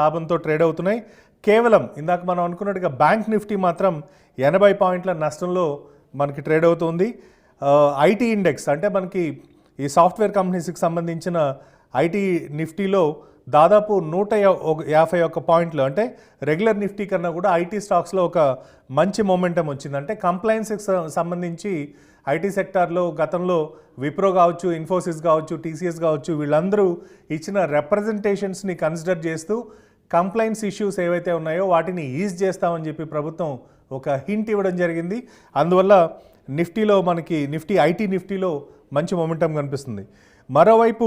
లాభంతో ట్రేడ్ అవుతున్నాయి. కేవలం ఇందాక మనం అనుకున్నట్టుగా బ్యాంక్ నిఫ్టీ మాత్రం 80 పాయింట్ల నష్టంలో మనకి ట్రేడ్ అవుతుంది. ఐటీ ఇండెక్స్ అంటే మనకి ఈ సాఫ్ట్వేర్ కంపెనీస్కి సంబంధించిన ఐటీ నిఫ్టీలో దాదాపు 151 పాయింట్లు, అంటే రెగ్యులర్ నిఫ్టీ కన్నా కూడా ఐటీ స్టాక్స్లో ఒక మంచి మొమెంటం వచ్చింది. అంటే కంప్లైన్స్కి సంబంధించి ఐటీ సెక్టార్లో గతంలో విప్రో కావచ్చు, ఇన్ఫోసిస్ కావచ్చు, టీసీఎస్ కావచ్చు, వీళ్ళందరూ ఇచ్చిన రిప్రజెంటేషన్స్ని కన్సిడర్ చేస్తూ కంప్లైంట్స్ ఇష్యూస్ ఏవైతే ఉన్నాయో వాటిని ఈజ్ చేస్తామని చెప్పి ప్రభుత్వం ఒక హింట్ ఇవ్వడం జరిగింది. అందువల్ల నిఫ్టీలో మనకి ఐటీ నిఫ్టీలో మంచి మొమెంటం కనిపిస్తుంది. మరోవైపు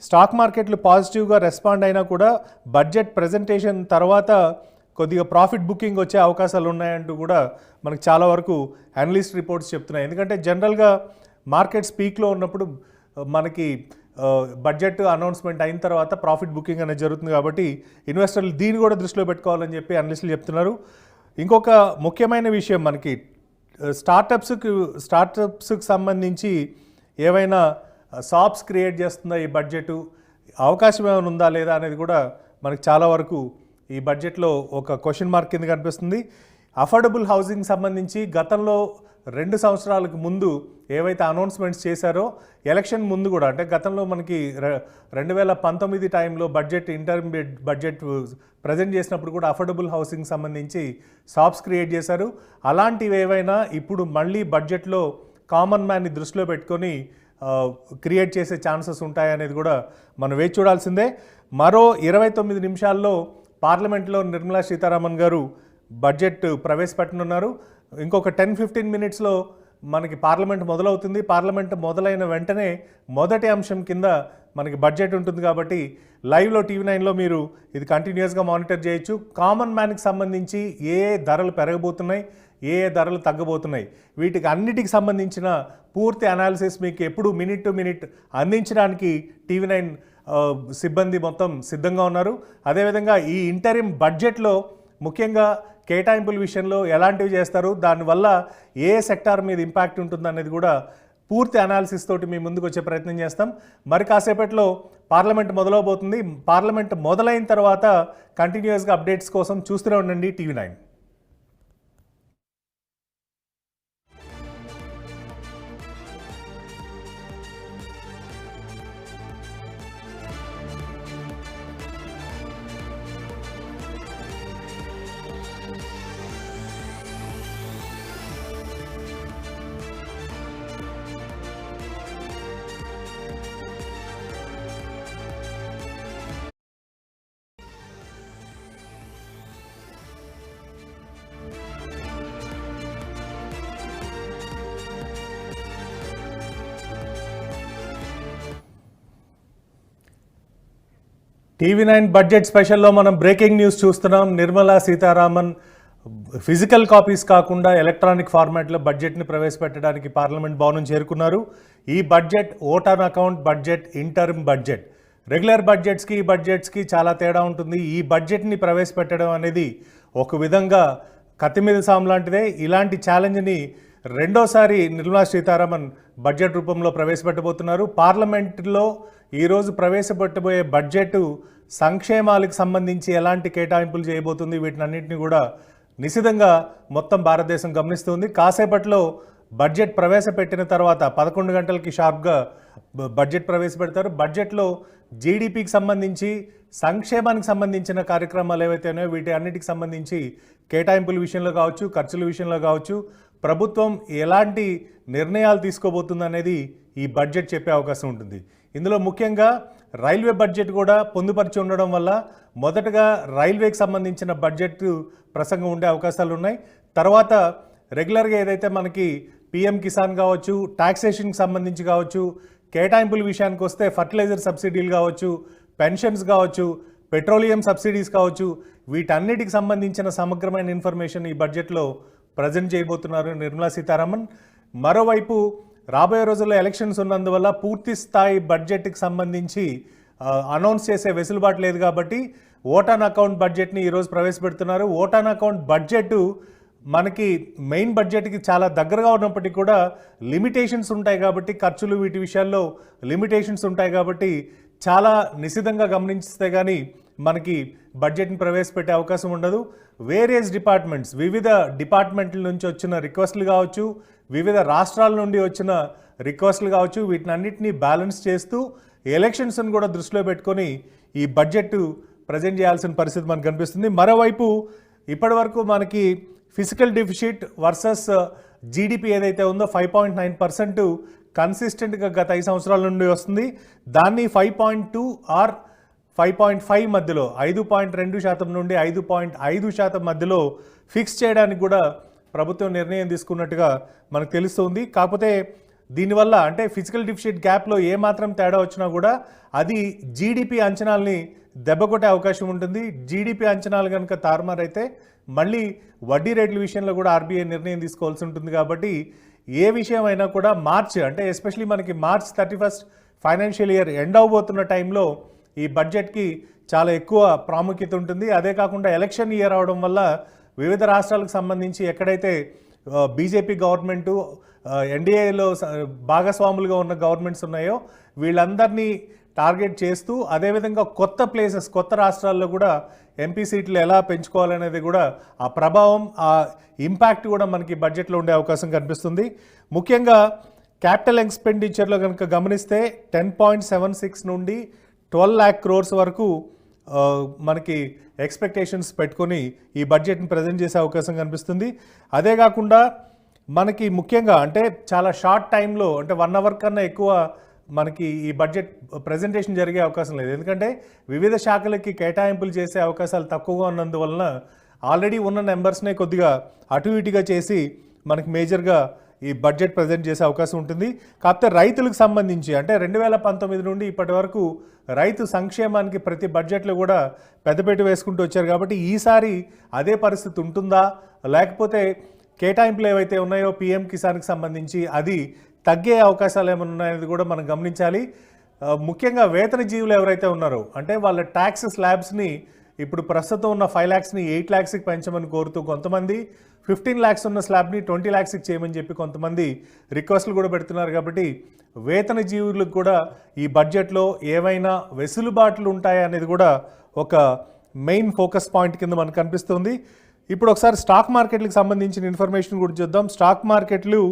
స్టాక్ మార్కెట్లు పాజిటివ్గా రెస్పాండ్ అయినా కూడా బడ్జెట్ ప్రజెంటేషన్ తర్వాత కొద్దిగా ప్రాఫిట్ బుకింగ్ వచ్చే అవకాశాలు ఉన్నాయంటూ కూడా మనకు చాలా వరకు అనలిస్ట్ రిపోర్ట్స్ చెప్తున్నాయి. ఎందుకంటే జనరల్గా మార్కెట్స్ పీక్లో ఉన్నప్పుడు మనకి బడ్జెట్ అనౌన్స్మెంట్ అయిన తర్వాత ప్రాఫిట్ బుకింగ్ అనేది జరుగుతుంది. కాబట్టి ఇన్వెస్టర్లు దీన్ని కూడా దృష్టిలో పెట్టుకోవాలని చెప్పి అనలిస్టులు చెప్తున్నారు. ఇంకొక ముఖ్యమైన విషయం, మనకి స్టార్టప్స్కి సంబంధించి ఏవైనా షాప్స్ క్రియేట్ చేస్తుందా ఈ బడ్జెట్, అవకాశం ఏమైనా ఉందా లేదా అనేది కూడా మనకు చాలా వరకు ఈ బడ్జెట్లో ఒక క్వశ్చన్ మార్క్ కింద కనిపిస్తుంది. అఫోర్డబుల్ హౌసింగ్ సంబంధించి గతంలో 2 సంవత్సరాలకు ముందు ఏవైతే అనౌన్స్మెంట్స్ చేశారో ఎలక్షన్ ముందు కూడా, అంటే గతంలో మనకి 2019 టైంలో ఇంటర్మ్ బడ్జెట్ ప్రజెంట్ చేసినప్పుడు కూడా అఫోర్డబుల్ హౌసింగ్ సంబంధించి షాప్స్ క్రియేట్ చేశారు. అలాంటివి ఏవైనా ఇప్పుడు మళ్ళీ బడ్జెట్లో కామన్ మ్యాన్ని దృష్టిలో పెట్టుకొని క్రియేట్ చేసే ఛాన్సెస్ ఉంటాయనేది కూడా మనం వేచి చూడాల్సిందే. మరో 29 నిమిషాల్లో పార్లమెంట్లో నిర్మలా సీతారామన్ గారు బడ్జెట్ ప్రవేశపెట్టనున్నారు. ఇంకొక 10-15 మినిట్స్లో మనకి పార్లమెంట్ మొదలవుతుంది. పార్లమెంట్ మొదలైన వెంటనే మొదటి అంశం కింద మనకి బడ్జెట్ ఉంటుంది. కాబట్టి లైవ్లో TV9లో మీరు ఇది కంటిన్యూస్గా మానిటర్ చేయొచ్చు. కామన్ మ్యాన్కి సంబంధించి ఏ ధరలు పెరగబోతున్నాయి, ఏ ధరలు తగ్గబోతున్నాయి, వీటికి అన్నిటికి సంబంధించిన పూర్తి అనాలిసిస్ మీకు ఎప్పుడు మినిట్ టు మినిట్ అందించడానికి TV9 సిబ్బంది మొత్తం సిద్ధంగా ఉన్నారు. అదేవిధంగా ఈ ఇంటరిమ్ బడ్జెట్లో ముఖ్యంగా కేటాయింపుల విషయంలో ఎలాంటివి చేస్తారు, దానివల్ల ఏ సెక్టార్ మీద ఇంపాక్ట్ ఉంటుందనేది కూడా పూర్తి అనాలిసిస్ తోటి మీ ముందుకు వచ్చే ప్రయత్నం చేస్తాం. మరి కాసేపట్లో పార్లమెంట్ మొదలవబోతుంది. పార్లమెంట్ మొదలైన తర్వాత కంటిన్యూస్గా అప్డేట్స్ కోసం చూస్తూనే ఉండండి TV9. TV9 బడ్జెట్ స్పెషల్లో మనం బ్రేకింగ్ న్యూస్ చూస్తున్నాం. నిర్మలా సీతారామన్ ఫిజికల్ కాపీస్ కాకుండా ఎలక్ట్రానిక్ ఫార్మాట్లో బడ్జెట్ని ప్రవేశపెట్టడానికి పార్లమెంట్ భవనం చేరుకున్నారు. ఈ budget vote on account budget, interim budget. Regular బడ్జెట్స్కి ఈ బడ్జెట్స్కి చాలా తేడా ఉంటుంది. ఈ బడ్జెట్ని ప్రవేశపెట్టడం అనేది ఒక విధంగా కత్తి మీద సాము లాంటిదే. ఇలాంటి ఛాలెంజ్ని రెండోసారి నిర్మలా సీతారామన్ బడ్జెట్ రూపంలో ప్రవేశపెట్టబోతున్నారు. పార్లమెంట్లో ఈరోజు ప్రవేశపెట్టబోయే బడ్జెట్ సంక్షేమాలకు సంబంధించి ఎలాంటి కేటాయింపులు చేయబోతుంది, వీటినన్నింటినీ కూడా నిశితంగా మొత్తం భారతదేశం గమనిస్తుంది. కాసేపట్లో బడ్జెట్ ప్రవేశపెట్టిన తర్వాత 11 గంటలకి షార్ప్గా బడ్జెట్ ప్రవేశపెడతారు. బడ్జెట్లో జీడిపికి సంబంధించి, సంక్షేమానికి సంబంధించిన కార్యక్రమాలు ఏవైతే ఉన్నాయో వీటి అన్నిటికి సంబంధించి కేటాయింపుల విషయంలో కావచ్చు, ఖర్చుల విషయంలో కావచ్చు, ప్రభుత్వం ఎలాంటి నిర్ణయాలు తీసుకోబోతుంది అనేది ఈ బడ్జెట్ చెప్పే అవకాశం ఉంటుంది. ఇందులో ముఖ్యంగా రైల్వే బడ్జెట్ కూడా పొందుపరిచి ఉండడం వల్ల మొదటగా రైల్వేకి సంబంధించిన బడ్జెట్ ప్రసంగం ఉండే అవకాశాలు ఉన్నాయి. తర్వాత రెగ్యులర్గా ఏదైతే మనకి PM కిసాన్ కావచ్చు, టాక్సేషన్కి సంబంధించి కావచ్చు, కేటాయింపుల విషయానికి వస్తే ఫర్టిలైజర్ సబ్సిడీలు కావచ్చు, పెన్షన్స్ కావచ్చు, పెట్రోలియం సబ్సిడీస్ కావచ్చు, వీటన్నిటికి సంబంధించిన సమగ్రమైన ఇన్ఫర్మేషన్ ఈ బడ్జెట్లో ప్రజెంట్ చేయబోతున్నారు నిర్మలా సీతారామన్. మరోవైపు రాబోయే రోజుల్లో ఎలక్షన్స్ ఉన్నందువల్ల పూర్తి స్థాయి బడ్జెట్కి సంబంధించి అనౌన్స్ చేసే వెసులుబాటు లేదు. కాబట్టి ఓట్ ఆన్ అకౌంట్ బడ్జెట్ని ఈరోజు ప్రవేశపెడుతున్నారు. ఓట్ ఆన్ అకౌంట్ బడ్జెట్ మనకి మెయిన్ బడ్జెట్కి చాలా దగ్గరగా ఉన్నప్పటికీ కూడా లిమిటేషన్స్ ఉంటాయి కాబట్టి, ఖర్చులు వీటి విషయాల్లో లిమిటేషన్స్ ఉంటాయి కాబట్టి చాలా నిశితంగా గమనిస్తే కానీ మనకి బడ్జెట్ని ప్రవేశపెట్టే అవకాశం ఉండదు. వేరియస్ డిపార్ట్మెంట్స్, వివిధ డిపార్ట్మెంట్ల నుంచి వచ్చిన రిక్వెస్ట్లు కావచ్చు, వివిధ రాష్ట్రాల నుండి వచ్చిన రిక్వెస్ట్లు కావచ్చు, వీటిని అన్నింటినీ బ్యాలెన్స్ చేస్తూ ఎలక్షన్స్ని కూడా దృష్టిలో పెట్టుకొని ఈ బడ్జెట్ ప్రజెంట్ చేయాల్సిన పరిస్థితి మనకు కనిపిస్తుంది. మరోవైపు ఇప్పటి వరకు మనకి ఫిజికల్ డెఫిసిట్ వర్సెస్ జీడిపి ఏదైతే ఉందో 5.9% కన్సిస్టెంట్గా గత 5 సంవత్సరాల నుండి వస్తుంది. దాన్ని 5.2 ఆర్ 5.5 మధ్యలో 5.2% నుండి 5.5% మధ్యలో ఫిక్స్ చేయడానికి కూడా ప్రభుత్వం నిర్ణయం తీసుకున్నట్టుగా మనకు తెలుస్తుంది. కాకపోతే దీనివల్ల అంటే ఫిజికల్ డెఫిసిట్ గ్యాప్లో ఏమాత్రం తేడా వచ్చినా కూడా అది జీడిపి అంచనాల్ని దెబ్బకొట్టే అవకాశం ఉంటుంది. జీడిపి అంచనాలు కనుక తారుమారైతే మళ్ళీ వడ్డీ రేట్ల విషయంలో కూడా ఆర్బీఐ నిర్ణయం తీసుకోవాల్సి ఉంటుంది. కాబట్టి ఏ విషయం అయినా కూడా మార్చ్ అంటే ఎస్పెషలీ మనకి మార్చ్ 31 ఫైనాన్షియల్ ఇయర్ ఎండ్ అవబోతున్న టైంలో ఈ బడ్జెట్కి చాలా ఎక్కువ ప్రాముఖ్యత ఉంటుంది. అదే కాకుండా ఎలక్షన్ ఇయర్ అవడం వల్ల వివిధ రాష్ట్రాలకు సంబంధించి ఎక్కడైతే బీజేపీ గవర్నమెంటు ఎన్డీఏలో భాగస్వాములుగా ఉన్న గవర్నమెంట్స్ ఉన్నాయో వీళ్ళందరినీ టార్గెట్ చేస్తూ అదేవిధంగా కొత్త ప్లేసెస్, కొత్త రాష్ట్రాల్లో కూడా ఎంపీ సీట్లు ఎలా పెంచుకోవాలనేది కూడా ఆ ప్రభావం, ఆ ఇంపాక్ట్ కూడా మనకి బడ్జెట్లో ఉండే అవకాశం కనిపిస్తుంది. ముఖ్యంగా క్యాపిటల్ ఎక్స్పెండిచర్లో కనుక గమనిస్తే 10.76 నుండి 12 lakh crores వరకు మనకి ఎక్స్పెక్టేషన్స్ పెట్టుకొని ఈ బడ్జెట్ని ప్రజెంట్ చేసే అవకాశం కనిపిస్తుంది. అదే కాకుండా మనకి ముఖ్యంగా అంటే చాలా షార్ట్ టైంలో అంటే 1 hour కన్నా ఎక్కువ మనకి ఈ బడ్జెట్ ప్రజెంటేషన్ జరిగే అవకాశం లేదు. ఎందుకంటే వివిధ శాఖలకి కేటాయింపులు చేసే అవకాశాలు తక్కువగా ఉన్నందువలన ఆల్రెడీ ఉన్న నెంబర్స్నే కొద్దిగా అటు ఇటుగా చేసి మనకి మేజర్గా ఈ బడ్జెట్ ప్రజెంట్ చేసే అవకాశం ఉంటుంది. కాకపోతే రైతులకు సంబంధించి అంటే 2019 నుండి ఇప్పటి వరకు రైతు సంక్షేమానికి ప్రతి బడ్జెట్లో కూడా పెద్దపీట వేసుకుంటూ వచ్చారు. కాబట్టి ఈసారి అదే పరిస్థితి ఉంటుందా, లేకపోతే కేటాయింపులు ఏవైతే ఉన్నాయో పీఎం కిసాన్కి సంబంధించి అది తగ్గే అవకాశాలు ఏమైనా ఉన్నాయనేది కూడా మనం గమనించాలి. ముఖ్యంగా వేతన జీవులు ఎవరైతే ఉన్నారో అంటే వాళ్ళ ట్యాక్స్ స్లాబ్స్ని ఇప్పుడు ప్రస్తుతం ఉన్న 5 lakhsని 8 lakhsకి పెంచమని కోరుతూ కొంతమంది, 15 lakhs ఉన్న స్లాబ్ని 20 lakhsకి చేయమని చెప్పి కొంతమంది రిక్వెస్ట్లు కూడా పెడుతున్నారు. కాబట్టి వేతన జీవులకు కూడా ఈ బడ్జెట్లో ఏవైనా వెసులుబాట్లు ఉంటాయా అనేది కూడా ఒక మెయిన్ ఫోకస్ పాయింట్ కింద మనకు కనిపిస్తుంది. ఇప్పుడు ఒకసారి స్టాక్ మార్కెట్లకు సంబంధించిన ఇన్ఫర్మేషన్ కూడా చూద్దాం. స్టాక్ మార్కెట్లు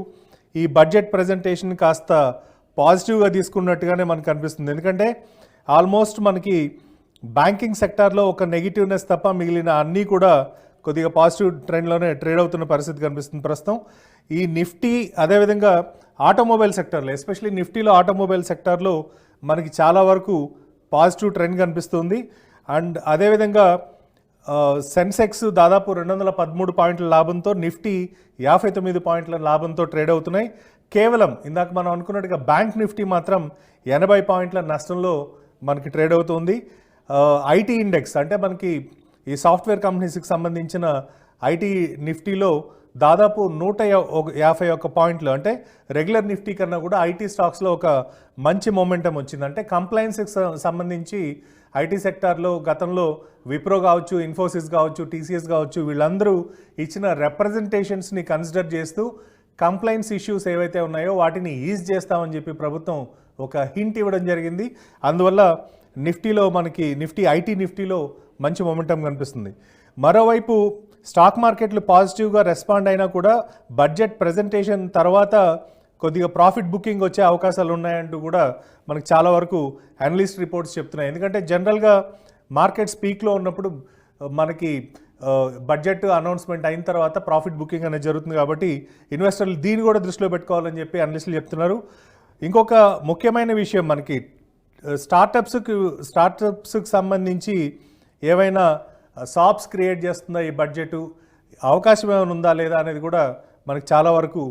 ఈ బడ్జెట్ ప్రజెంటేషన్ కాస్త పాజిటివ్గా తీసుకున్నట్టుగానే మనకు కనిపిస్తుంది. ఎందుకంటే ఆల్మోస్ట్ మనకి బ్యాంకింగ్ సెక్టార్లో ఒక నెగిటివ్నెస్ తప్ప మిగిలిన అన్నీ కూడా కొద్దిగా పాజిటివ్ ట్రెండ్లోనే ట్రేడ్ అవుతున్న పరిస్థితి కనిపిస్తుంది ప్రస్తుతం. ఈ నిఫ్టీ అదేవిధంగా ఆటోమొబైల్ సెక్టార్లో, ఎస్పెషలీ నిఫ్టీలో ఆటోమొబైల్ సెక్టార్లో మనకి చాలా వరకు పాజిటివ్ ట్రెండ్ కనిపిస్తుంది. అండ్ అదేవిధంగా సెన్సెక్స్ దాదాపు 213 పాయింట్ల లాభంతో, నిఫ్టీ 59 పాయింట్ల లాభంతో ట్రేడ్ అవుతున్నాయి. కేవలం ఇందాక మనం అనుకున్నట్టుగా బ్యాంక్ నిఫ్టీ మాత్రం 80 పాయింట్ల నష్టంలో మనకి ట్రేడ్ అవుతుంది. ఐటీ ఇండెక్స్ అంటే మనకి ఈ సాఫ్ట్వేర్ కంపెనీస్కి సంబంధించిన ఐటీ నిఫ్టీలో దాదాపు 151 పాయింట్లు అంటే రెగ్యులర్ నిఫ్టీ కన్నా కూడా ఐటీ స్టాక్స్లో ఒక మంచి మొమెంటం వచ్చింది. అంటే కంప్లైన్స్కి సంబంధించి ఐటీ సెక్టార్లో గతంలో విప్రో కావచ్చు, ఇన్ఫోసిస్ కావచ్చు, టీసీఎస్ కావచ్చు వీళ్ళందరూ ఇచ్చిన రిప్రజెంటేషన్స్ని కన్సిడర్ చేస్తూ కంప్లైంట్స్ ఇష్యూస్ ఏవైతే ఉన్నాయో వాటిని ఈజ్ చేస్తామని చెప్పి ప్రభుత్వం ఒక హింట్ ఇవ్వడం జరిగింది. అందువల్ల నిఫ్టీలో మనకి ఐటీ నిఫ్టీలో మంచి మొమెంటం కనిపిస్తుంది. మరోవైపు స్టాక్ మార్కెట్లు పాజిటివ్గా రెస్పాండ్ అయినా కూడా బడ్జెట్ ప్రజెంటేషన్ తర్వాత కొద్దిగా ప్రాఫిట్ బుకింగ్ వచ్చే అవకాశాలు ఉన్నాయంటూ కూడా మనకు చాలా వరకు అనలిస్ట్ రిపోర్ట్స్ చెప్తున్నాయి. ఎందుకంటే జనరల్గా మార్కెట్స్ పీక్లో ఉన్నప్పుడు మనకి బడ్జెట్ అనౌన్స్మెంట్ అయిన తర్వాత ప్రాఫిట్ బుకింగ్ అనేది జరుగుతుంది. కాబట్టి ఇన్వెస్టర్లు దీన్ని కూడా దృష్టిలో పెట్టుకోవాలని చెప్పి అనలిస్టులు చెప్తున్నారు. ఇంకొక ముఖ్యమైన విషయం మనకి స్టార్టప్స్కి సంబంధించి ఏవైనా షాప్స్ క్రియేట్ చేస్తుందా ఈ బడ్జెట్, అవకాశం ఏమైనా ఉందా లేదా అనేది కూడా మనకు చాలా వరకు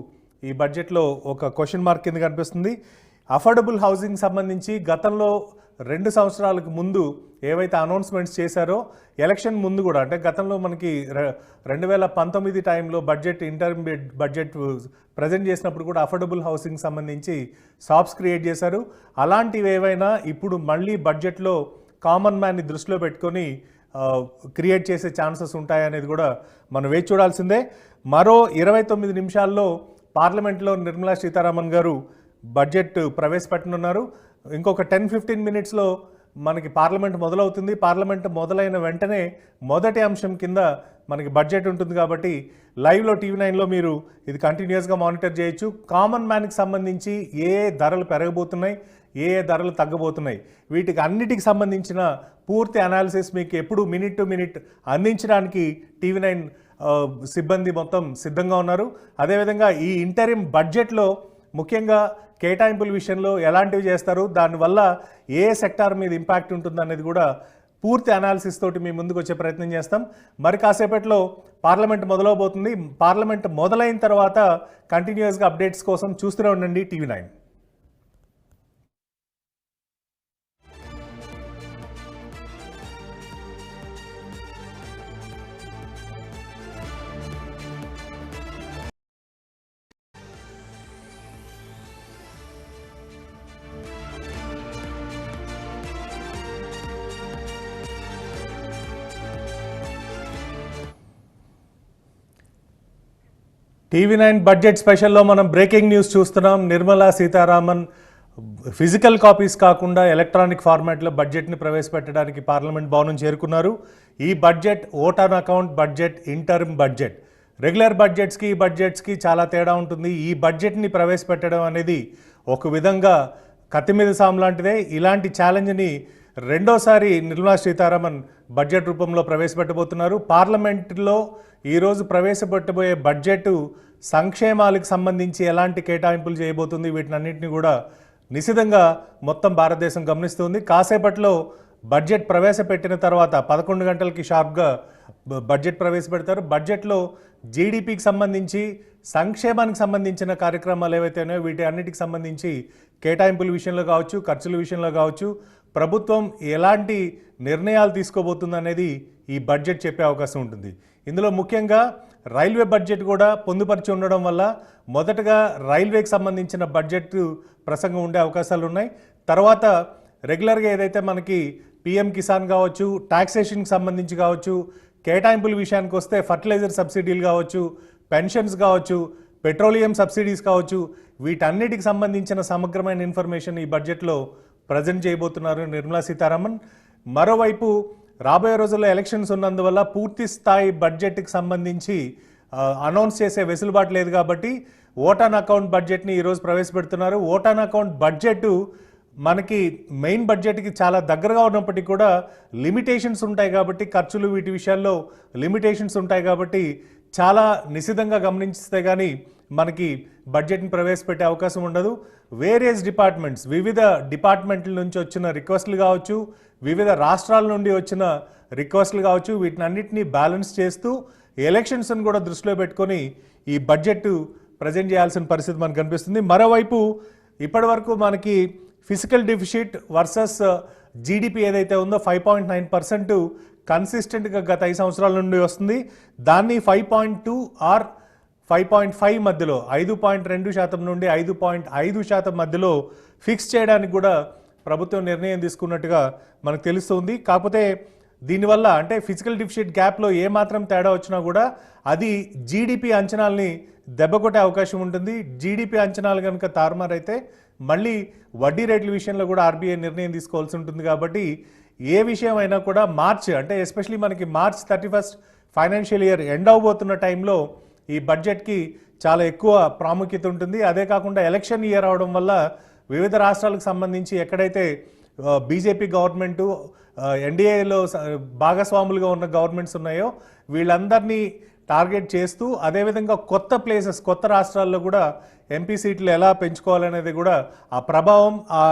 ఈ బడ్జెట్లో ఒక క్వశ్చన్ మార్క్ కింద కనిపిస్తుంది. అఫోర్డబుల్ హౌసింగ్ సంబంధించి గతంలో 2 సంవత్సరాలకు ముందు ఏవైతే అనౌన్స్మెంట్స్ చేశారో ఎలక్షన్ ముందు కూడా అంటే గతంలో మనకి 2019 టైంలో ఇంటర్మీడియట్ బడ్జెట్ ప్రజెంట్ చేసినప్పుడు కూడా అఫోర్డబుల్ హౌసింగ్ సంబంధించి షాప్స్ క్రియేట్ చేశారు. అలాంటివి ఏవైనా ఇప్పుడు మళ్ళీ బడ్జెట్లో కామన్ మ్యాన్ని దృష్టిలో పెట్టుకొని క్రియేట్ చేసే ఛాన్సెస్ ఉంటాయనేది కూడా మనం వేచి చూడాల్సిందే. మరో 29 నిమిషాల్లో పార్లమెంట్లో నిర్మలా సీతారామన్ గారు బడ్జెట్ ప్రవేశపెట్టనున్నారు. ఇంకొక 10-15 మినిట్స్లో మనకి పార్లమెంట్ మొదలవుతుంది. పార్లమెంట్ మొదలైన వెంటనే మొదటి అంశం కింద మనకి బడ్జెట్ ఉంటుంది కాబట్టి లైవ్లో టీవీ9లో మీరు ఇది కంటిన్యూస్గా మానిటర్ చేయొచ్చు. కామన్ మ్యాన్కి సంబంధించి ఏ ధరలు పెరగబోతున్నాయి, ఏ ధరలు తగ్గబోతున్నాయి, వీటికి అన్నిటికి సంబంధించిన పూర్తి అనాలిసిస్ మీకు ఎప్పుడు మినిట్ టు మినిట్ అందించడానికి టీవీ9 సిబ్బంది మొత్తం సిద్ధంగా ఉన్నారు. అదేవిధంగా ఈ ఇంటరిమ్ బడ్జెట్లో ముఖ్యంగా కేటాయింపుల విషయంలో ఎలాంటివి చేస్తారు, దానివల్ల ఏ సెక్టార్ మీద ఇంపాక్ట్ ఉంటుంది అనేది కూడా పూర్తి అనాలిసిస్ తోటి మీ ముందుకు వచ్చే ప్రయత్నం చేస్తాం. మరి కాసేపట్లో పార్లమెంట్ మొదలవబోతుంది. పార్లమెంట్ మొదలైన తర్వాత కంటిన్యూస్గా అప్డేట్స్ కోసం చూస్తూనే ఉండండి టీవీ9. టీవీ9 బడ్జెట్ స్పెషల్లో మనం బ్రేకింగ్ న్యూస్ చూస్తున్నాం. నిర్మలా సీతారామన్ ఫిజికల్ కాపీస్ కాకుండా ఎలక్ట్రానిక్ ఫార్మాట్లో బడ్జెట్ని ప్రవేశపెట్టడానికి పార్లమెంట్ భవనం చేరుకున్నారు. ఈ budget vote on account budget, interim budget. Regular బడ్జెట్స్కి ఈ బడ్జెట్స్కి చాలా తేడా ఉంటుంది. ఈ బడ్జెట్ని ప్రవేశపెట్టడం అనేది ఒక విధంగా కత్తి మీద సాము లాంటిదే. ఇలాంటి ఛాలెంజ్ని రెండోసారి నిర్మలా సీతారామన్ బడ్జెట్ రూపంలో ప్రవేశపెట్టబోతున్నారు. పార్లమెంట్లో ఈరోజు ప్రవేశపెట్టబోయే బడ్జెట్ సంక్షేమాలకు సంబంధించి ఎలాంటి కేటాయింపులు చేయబోతుంది, వీటినన్నింటినీ కూడా నిశితంగా మొత్తం భారతదేశం గమనిస్తుంది. కాసేపట్లో బడ్జెట్ ప్రవేశపెట్టిన తర్వాత 11 గంటలకి షార్ప్గా బడ్జెట్ ప్రవేశపెడతారు. బడ్జెట్లో జీడిపికి సంబంధించి, సంక్షేమానికి సంబంధించిన కార్యక్రమాలు ఏవైతే ఉన్నాయో వీటి అన్నిటికి సంబంధించి కేటాయింపుల విషయంలో కావచ్చు, ఖర్చుల విషయంలో కావచ్చు, ప్రభుత్వం ఎలాంటి నిర్ణయాలు తీసుకోబోతుంది అనేది ఈ బడ్జెట్ చెప్పే అవకాశం ఉంటుంది. ఇందులో ముఖ్యంగా రైల్వే బడ్జెట్ కూడా పొందుపరిచి ఉండడం వల్ల మొదటగా రైల్వేకి సంబంధించిన బడ్జెట్ ప్రసంగం ఉండే అవకాశాలు ఉన్నాయి. తర్వాత రెగ్యులర్గా ఏదైతే మనకి పిఎం కిసాన్ కావచ్చు, టాక్సేషన్కి సంబంధించి కావచ్చు, కేటాయింపుల విషయానికి వస్తే ఫర్టిలైజర్ సబ్సిడీలు కావచ్చు, పెన్షన్స్ కావచ్చు, పెట్రోలియం సబ్సిడీస్ కావచ్చు, వీటన్నిటికి సంబంధించిన సమగ్రమైన ఇన్ఫర్మేషన్ ఈ బడ్జెట్లో ప్రజెంట్ చేయబోతున్నారు నిర్మలా సీతారామన్. మరోవైపు రాబోయే రోజుల్లో ఎలక్షన్స్ ఉన్నందువల్ల పూర్తి స్థాయి బడ్జెట్కి సంబంధించి అనౌన్స్ చేసే వెసులుబాటు లేదు కాబట్టి ఓట్ ఆన్ అకౌంట్ బడ్జెట్ని ఈరోజు ప్రవేశపెడుతున్నారు. ఓట్ ఆన్ అకౌంట్ బడ్జెట్ మనకి మెయిన్ బడ్జెట్కి చాలా దగ్గరగా ఉన్నప్పటికీ కూడా లిమిటేషన్స్ ఉంటాయి కాబట్టి, ఖర్చులు వీటి విషయాల్లో లిమిటేషన్స్ ఉంటాయి కాబట్టి చాలా నిశితంగా గమనిస్తే కానీ మనకి బడ్జెట్ని ప్రవేశపెట్టే అవకాశం ఉండదు. వేరియస్ డిపార్ట్మెంట్స్, వివిధ డిపార్ట్మెంట్ల నుంచి వచ్చిన రిక్వెస్ట్లు కావచ్చు, వివిధ రాష్ట్రాల నుండి వచ్చిన రిక్వెస్ట్లు కావచ్చు, వీటిని అన్నింటినీ బ్యాలెన్స్ చేస్తూ ఎలక్షన్స్ని కూడా దృష్టిలో పెట్టుకొని ఈ బడ్జెట్ ప్రజెంట్ చేయాల్సిన పరిస్థితి మనకు కనిపిస్తుంది. మరోవైపు ఇప్పటి వరకు మనకి ఫిజికల్ డెఫిసిట్ వర్సెస్ జీడిపి ఏదైతే ఉందో 5.9% కన్సిస్టెంట్గా గత 5 సంవత్సరాల నుండి వస్తుంది. దాన్ని 5.2 ఆర్ 5.5 మధ్యలో, 5.2% నుండి 5.5% మధ్యలో ఫిక్స్ చేయడానికి కూడా ప్రభుత్వం నిర్ణయం తీసుకున్నట్టుగా మనకు తెలుస్తుంది. కాకపోతే దీనివల్ల అంటే ఫిజికల్ డెఫిసిట్ గ్యాప్లో ఏమాత్రం తేడా వచ్చినా కూడా అది జీడిపి అంచనాల్ని దెబ్బకొట్టే అవకాశం ఉంటుంది. జీడిపి అంచనాలు కనుక తారుమారైతే మళ్ళీ వడ్డీ రేట్ల విషయంలో కూడా ఆర్బీఐ నిర్ణయం తీసుకోవాల్సి ఉంటుంది. కాబట్టి ఏ విషయం అయినా కూడా మార్చ్ అంటే ఎస్పెషలీ మనకి March 31 ఫైనాన్షియల్ ఇయర్ ఎండ్ అవబోతున్న టైంలో ఈ బడ్జెట్కి చాలా ఎక్కువ ప్రాముఖ్యత ఉంటుంది. అదే కాకుండా ఎలక్షన్ ఇయర్ అవడం వల్ల వివిధ రాష్ట్రాలకు సంబంధించి ఎక్కడైతే బీజేపీ గవర్నమెంటు, ఎన్డీఏలో భాగస్వాములుగా ఉన్న గవర్నమెంట్స్ ఉన్నాయో వీళ్ళందరినీ టార్గెట్ చేస్తూ, అదేవిధంగా కొత్త ప్లేసెస్, కొత్త రాష్ట్రాల్లో కూడా ఎంపీ సీట్లు ఎలా పెంచుకోవాలనేది కూడా ఆ ప్రభావం, ఆ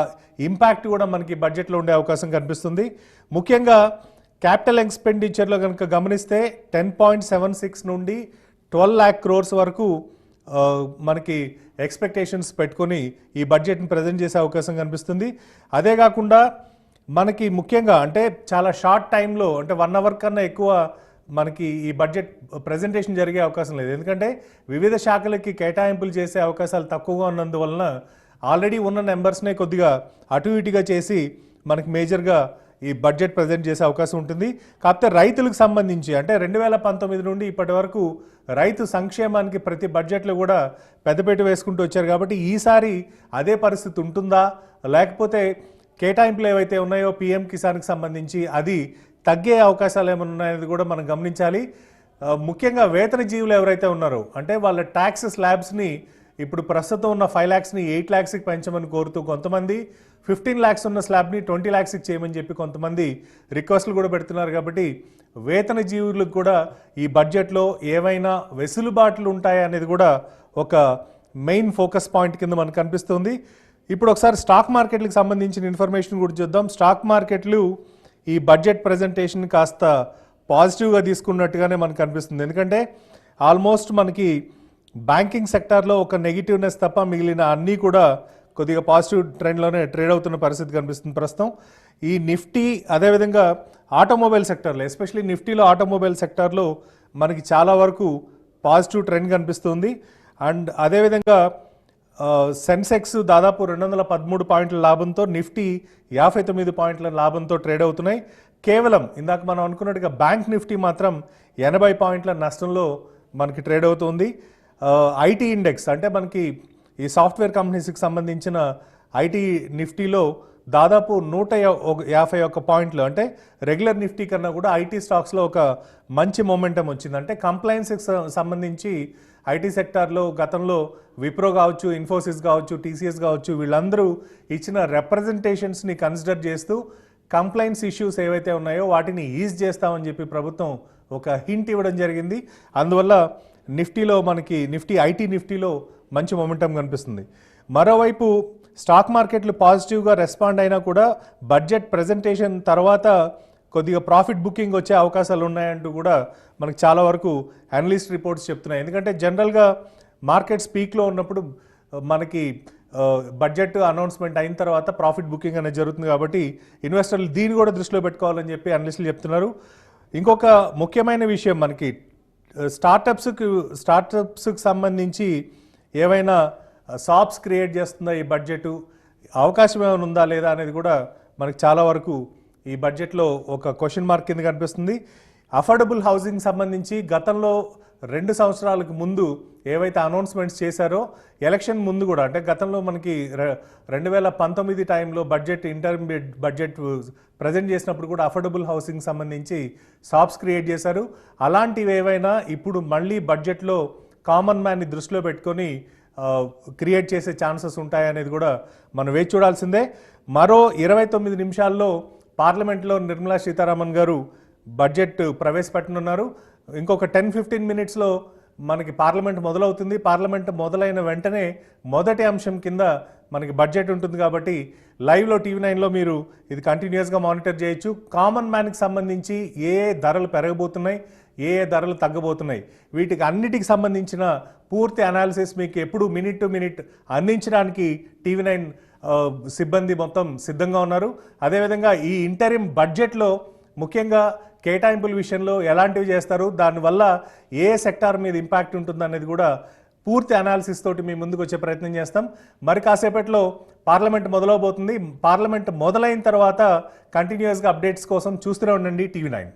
ఇంపాక్ట్ కూడా మనకి బడ్జెట్లో ఉండే అవకాశం కనిపిస్తుంది. ముఖ్యంగా క్యాపిటల్ ఎక్స్పెండిచర్లో కనుక గమనిస్తే 10.76 నుండి 12 lakh crores వరకు మనకి ఎక్స్పెక్టేషన్స్ పెట్టుకొని ఈ బడ్జెట్ని ప్రజెంట్ చేసే అవకాశం కనిపిస్తుంది. అదే కాకుండా మనకి ముఖ్యంగా అంటే చాలా షార్ట్ టైంలో అంటే 1 hour కన్నా ఎక్కువ మనకి ఈ బడ్జెట్ ప్రజెంటేషన్ జరిగే అవకాశం లేదు. ఎందుకంటే వివిధ శాఖలకి కేటాయింపులు చేసే అవకాశాలు తక్కువగా ఉన్నందువలన ఆల్రెడీ ఉన్న నెంబర్స్నే కొద్దిగా అటు ఇటుగా చేసి మనకి మేజర్గా ఈ బడ్జెట్ ప్రజెంట్ చేసే అవకాశం ఉంటుంది. కాకపోతే రైతులకు సంబంధించి అంటే 2019 నుండి ఇప్పటి వరకు రైతు సంక్షేమానికి ప్రతి బడ్జెట్లో కూడా పెద్దపీట వేసుకుంటూ వచ్చారు. కాబట్టి ఈసారి అదే పరిస్థితి ఉంటుందా, లేకపోతే కేటాయింపులు ఏవైతే ఉన్నాయో పీఎం కిసాన్కి సంబంధించి అది తగ్గే అవకాశాలు ఏమైనా ఉన్నాయనేది కూడా మనం గమనించాలి. ముఖ్యంగా వేతన జీవులు ఎవరైతే ఉన్నారో అంటే వాళ్ళ ట్యాక్స్ స్లాబ్స్ని ఇప్పుడు ప్రస్తుతం ఉన్న 5 lakhsని 8 lakhsకి పెంచమని కోరుతూ కొంతమంది, 15 lakhs ఉన్న స్లాబ్ని 20 lakhsకి చేయమని చెప్పి కొంతమంది రిక్వెస్ట్లు కూడా పెడుతున్నారు. కాబట్టి వేతన జీవులకు కూడా ఈ బడ్జెట్లో ఏవైనా వెసులుబాట్లు ఉంటాయా అనేది కూడా ఒక మెయిన్ ఫోకస్ పాయింట్ కింద మనకు కనిపిస్తుంది. ఇప్పుడు ఒకసారి స్టాక్ మార్కెట్లకు సంబంధించిన ఇన్ఫర్మేషన్ కూడా చూద్దాం. స్టాక్ మార్కెట్లు ఈ బడ్జెట్ ప్రజెంటేషన్ కాస్త పాజిటివ్గా తీసుకున్నట్టుగానే మనకు కనిపిస్తుంది. ఎందుకంటే ఆల్మోస్ట్ మనకి బ్యాంకింగ్ సెక్టార్లో ఒక నెగిటివ్నెస్ తప్ప మిగిలిన అన్నీ కూడా కొద్దిగా పాజిటివ్ ట్రెండ్లోనే ట్రేడ్ అవుతున్న పరిస్థితి కనిపిస్తుంది ప్రస్తుతం. ఈ నిఫ్టీ అదేవిధంగా ఆటోమొబైల్ సెక్టార్లో, ఎస్పెషల్లీ నిఫ్టీలో ఆటోమొబైల్ సెక్టార్లో మనకి చాలా వరకు పాజిటివ్ ట్రెండ్ కనిపిస్తుంది. అండ్ అదేవిధంగా సెన్సెక్స్ దాదాపు 213 పాయింట్ల లాభంతో, నిఫ్టీ 59 పాయింట్ల లాభంతో ట్రేడ్ అవుతున్నాయి. కేవలం ఇందాక మనం అనుకున్నట్టుగా బ్యాంక్ నిఫ్టీ మాత్రం 80 పాయింట్ల నష్టంలో మనకి ట్రేడ్ అవుతుంది. ఐటీ ఇండెక్స్ అంటే మనకి ఈ సాఫ్ట్వేర్ కంపెనీస్కి సంబంధించిన ఐటీ నిఫ్టీలో దాదాపు 151 పాయింట్లు, అంటే రెగ్యులర్ నిఫ్టీ కన్నా కూడా ఐటీ స్టాక్స్లో ఒక మంచి మొమెంటం వచ్చింది. అంటే కంప్లైన్స్కి సంబంధించి ఐటీ సెక్టార్లో గతంలో విప్రో కావచ్చు, ఇన్ఫోసిస్ కావచ్చు, టీసీఎస్ కావచ్చు, వీళ్ళందరూ ఇచ్చిన రిప్రజెంటేషన్స్ని కన్సిడర్ చేస్తూ కంప్లైన్స్ ఇష్యూస్ ఏవైతే ఉన్నాయో వాటిని ఈజ్ చేస్తామని చెప్పి ప్రభుత్వం ఒక హింట్ ఇవ్వడం జరిగింది. అందువల్ల నిఫ్టీలో మనకి ఐటీ నిఫ్టీలో మంచి మొమెంటం కనిపిస్తుంది. మరోవైపు స్టాక్ మార్కెట్లు పాజిటివ్గా రెస్పాండ్ అయినా కూడా బడ్జెట్ ప్రజెంటేషన్ తర్వాత కొద్దిగా ప్రాఫిట్ బుకింగ్ వచ్చే అవకాశాలు ఉన్నాయంటూ కూడా మనకు చాలా వరకు అనలిస్ట్ రిపోర్ట్స్ చెప్తున్నాయి. ఎందుకంటే జనరల్గా మార్కెట్స్ పీక్లో ఉన్నప్పుడు మనకి బడ్జెట్ అనౌన్స్మెంట్ అయిన తర్వాత ప్రాఫిట్ బుకింగ్ అనేది జరుగుతుంది. కాబట్టి ఇన్వెస్టర్లు దీన్ని కూడా దృష్టిలో పెట్టుకోవాలని చెప్పి అనలిస్టులు చెప్తున్నారు. ఇంకొక ముఖ్యమైన విషయం, మనకి స్టార్టప్స్కి సంబంధించి ఏవైనా షాప్స్ క్రియేట్ చేస్తుందా ఈ బడ్జెట్, అవకాశం ఏమైనా ఉందా లేదా అనేది కూడా మనకు చాలా వరకు ఈ బడ్జెట్లో ఒక క్వశ్చన్ మార్క్ కింద కనిపిస్తుంది. అఫోర్డబుల్ హౌసింగ్ సంబంధించి గతంలో 2 సంవత్సరాలకు ముందు ఏవైతే అనౌన్స్మెంట్స్ చేశారో ఎలక్షన్ ముందు కూడా, అంటే గతంలో మనకి 2019 టైంలో ఇంటర్మీడియట్ బడ్జెట్ ప్రజెంట్ చేసినప్పుడు కూడా అఫోర్డబుల్ హౌసింగ్ సంబంధించి షాప్స్ క్రియేట్ చేశారు. అలాంటివి ఏవైనా ఇప్పుడు మళ్ళీ బడ్జెట్లో కామన్ మ్యాన్ని దృష్టిలో పెట్టుకొని క్రియేట్ చేసే ఛాన్సెస్ ఉంటాయనేది కూడా మనం వేచి చూడాల్సిందే. మరో 29 నిమిషాల్లో పార్లమెంట్లో నిర్మలా సీతారామన్ గారు బడ్జెట్ ప్రవేశపెట్టనున్నారు. ఇంకొక 10-15 మినిట్స్లో మనకి పార్లమెంట్ మొదలవుతుంది. పార్లమెంట్ మొదలైన వెంటనే మొదటి అంశం కింద మనకి బడ్జెట్ ఉంటుంది. కాబట్టి లైవ్లో టీవీ9లో మీరు ఇది కంటిన్యూస్గా మానిటర్ చేయొచ్చు. కామన్ మ్యాన్కి సంబంధించి ఏ ధరలు పెరగబోతున్నాయి, ఏ ధరలు తగ్గబోతున్నాయి, వీటికి అన్నిటికి సంబంధించిన పూర్తి అనాలిసిస్ మీకు ఎప్పుడు మినిట్ టు మినిట్ అందించడానికి టీవీ9 సిబ్బంది మొత్తం సిద్ధంగా ఉన్నారు. అదేవిధంగా ఈ ఇంటరిమ్ బడ్జెట్లో ముఖ్యంగా కేటాయింపుల విషయంలో ఎలాంటివి చేస్తారు, దానివల్ల ఏ సెక్టార్ మీద ఇంపాక్ట్ ఉంటుందనేది కూడా పూర్తి అనాలిసిస్ తోటి మీ ముందుకు వచ్చే ప్రయత్నం చేస్తాం. మరి కాసేపట్లో పార్లమెంట్ మొదలవబోతుంది. పార్లమెంట్ మొదలైన తర్వాత కంటిన్యూస్గా అప్డేట్స్ కోసం చూస్తూనే ఉండండి టీవీ9.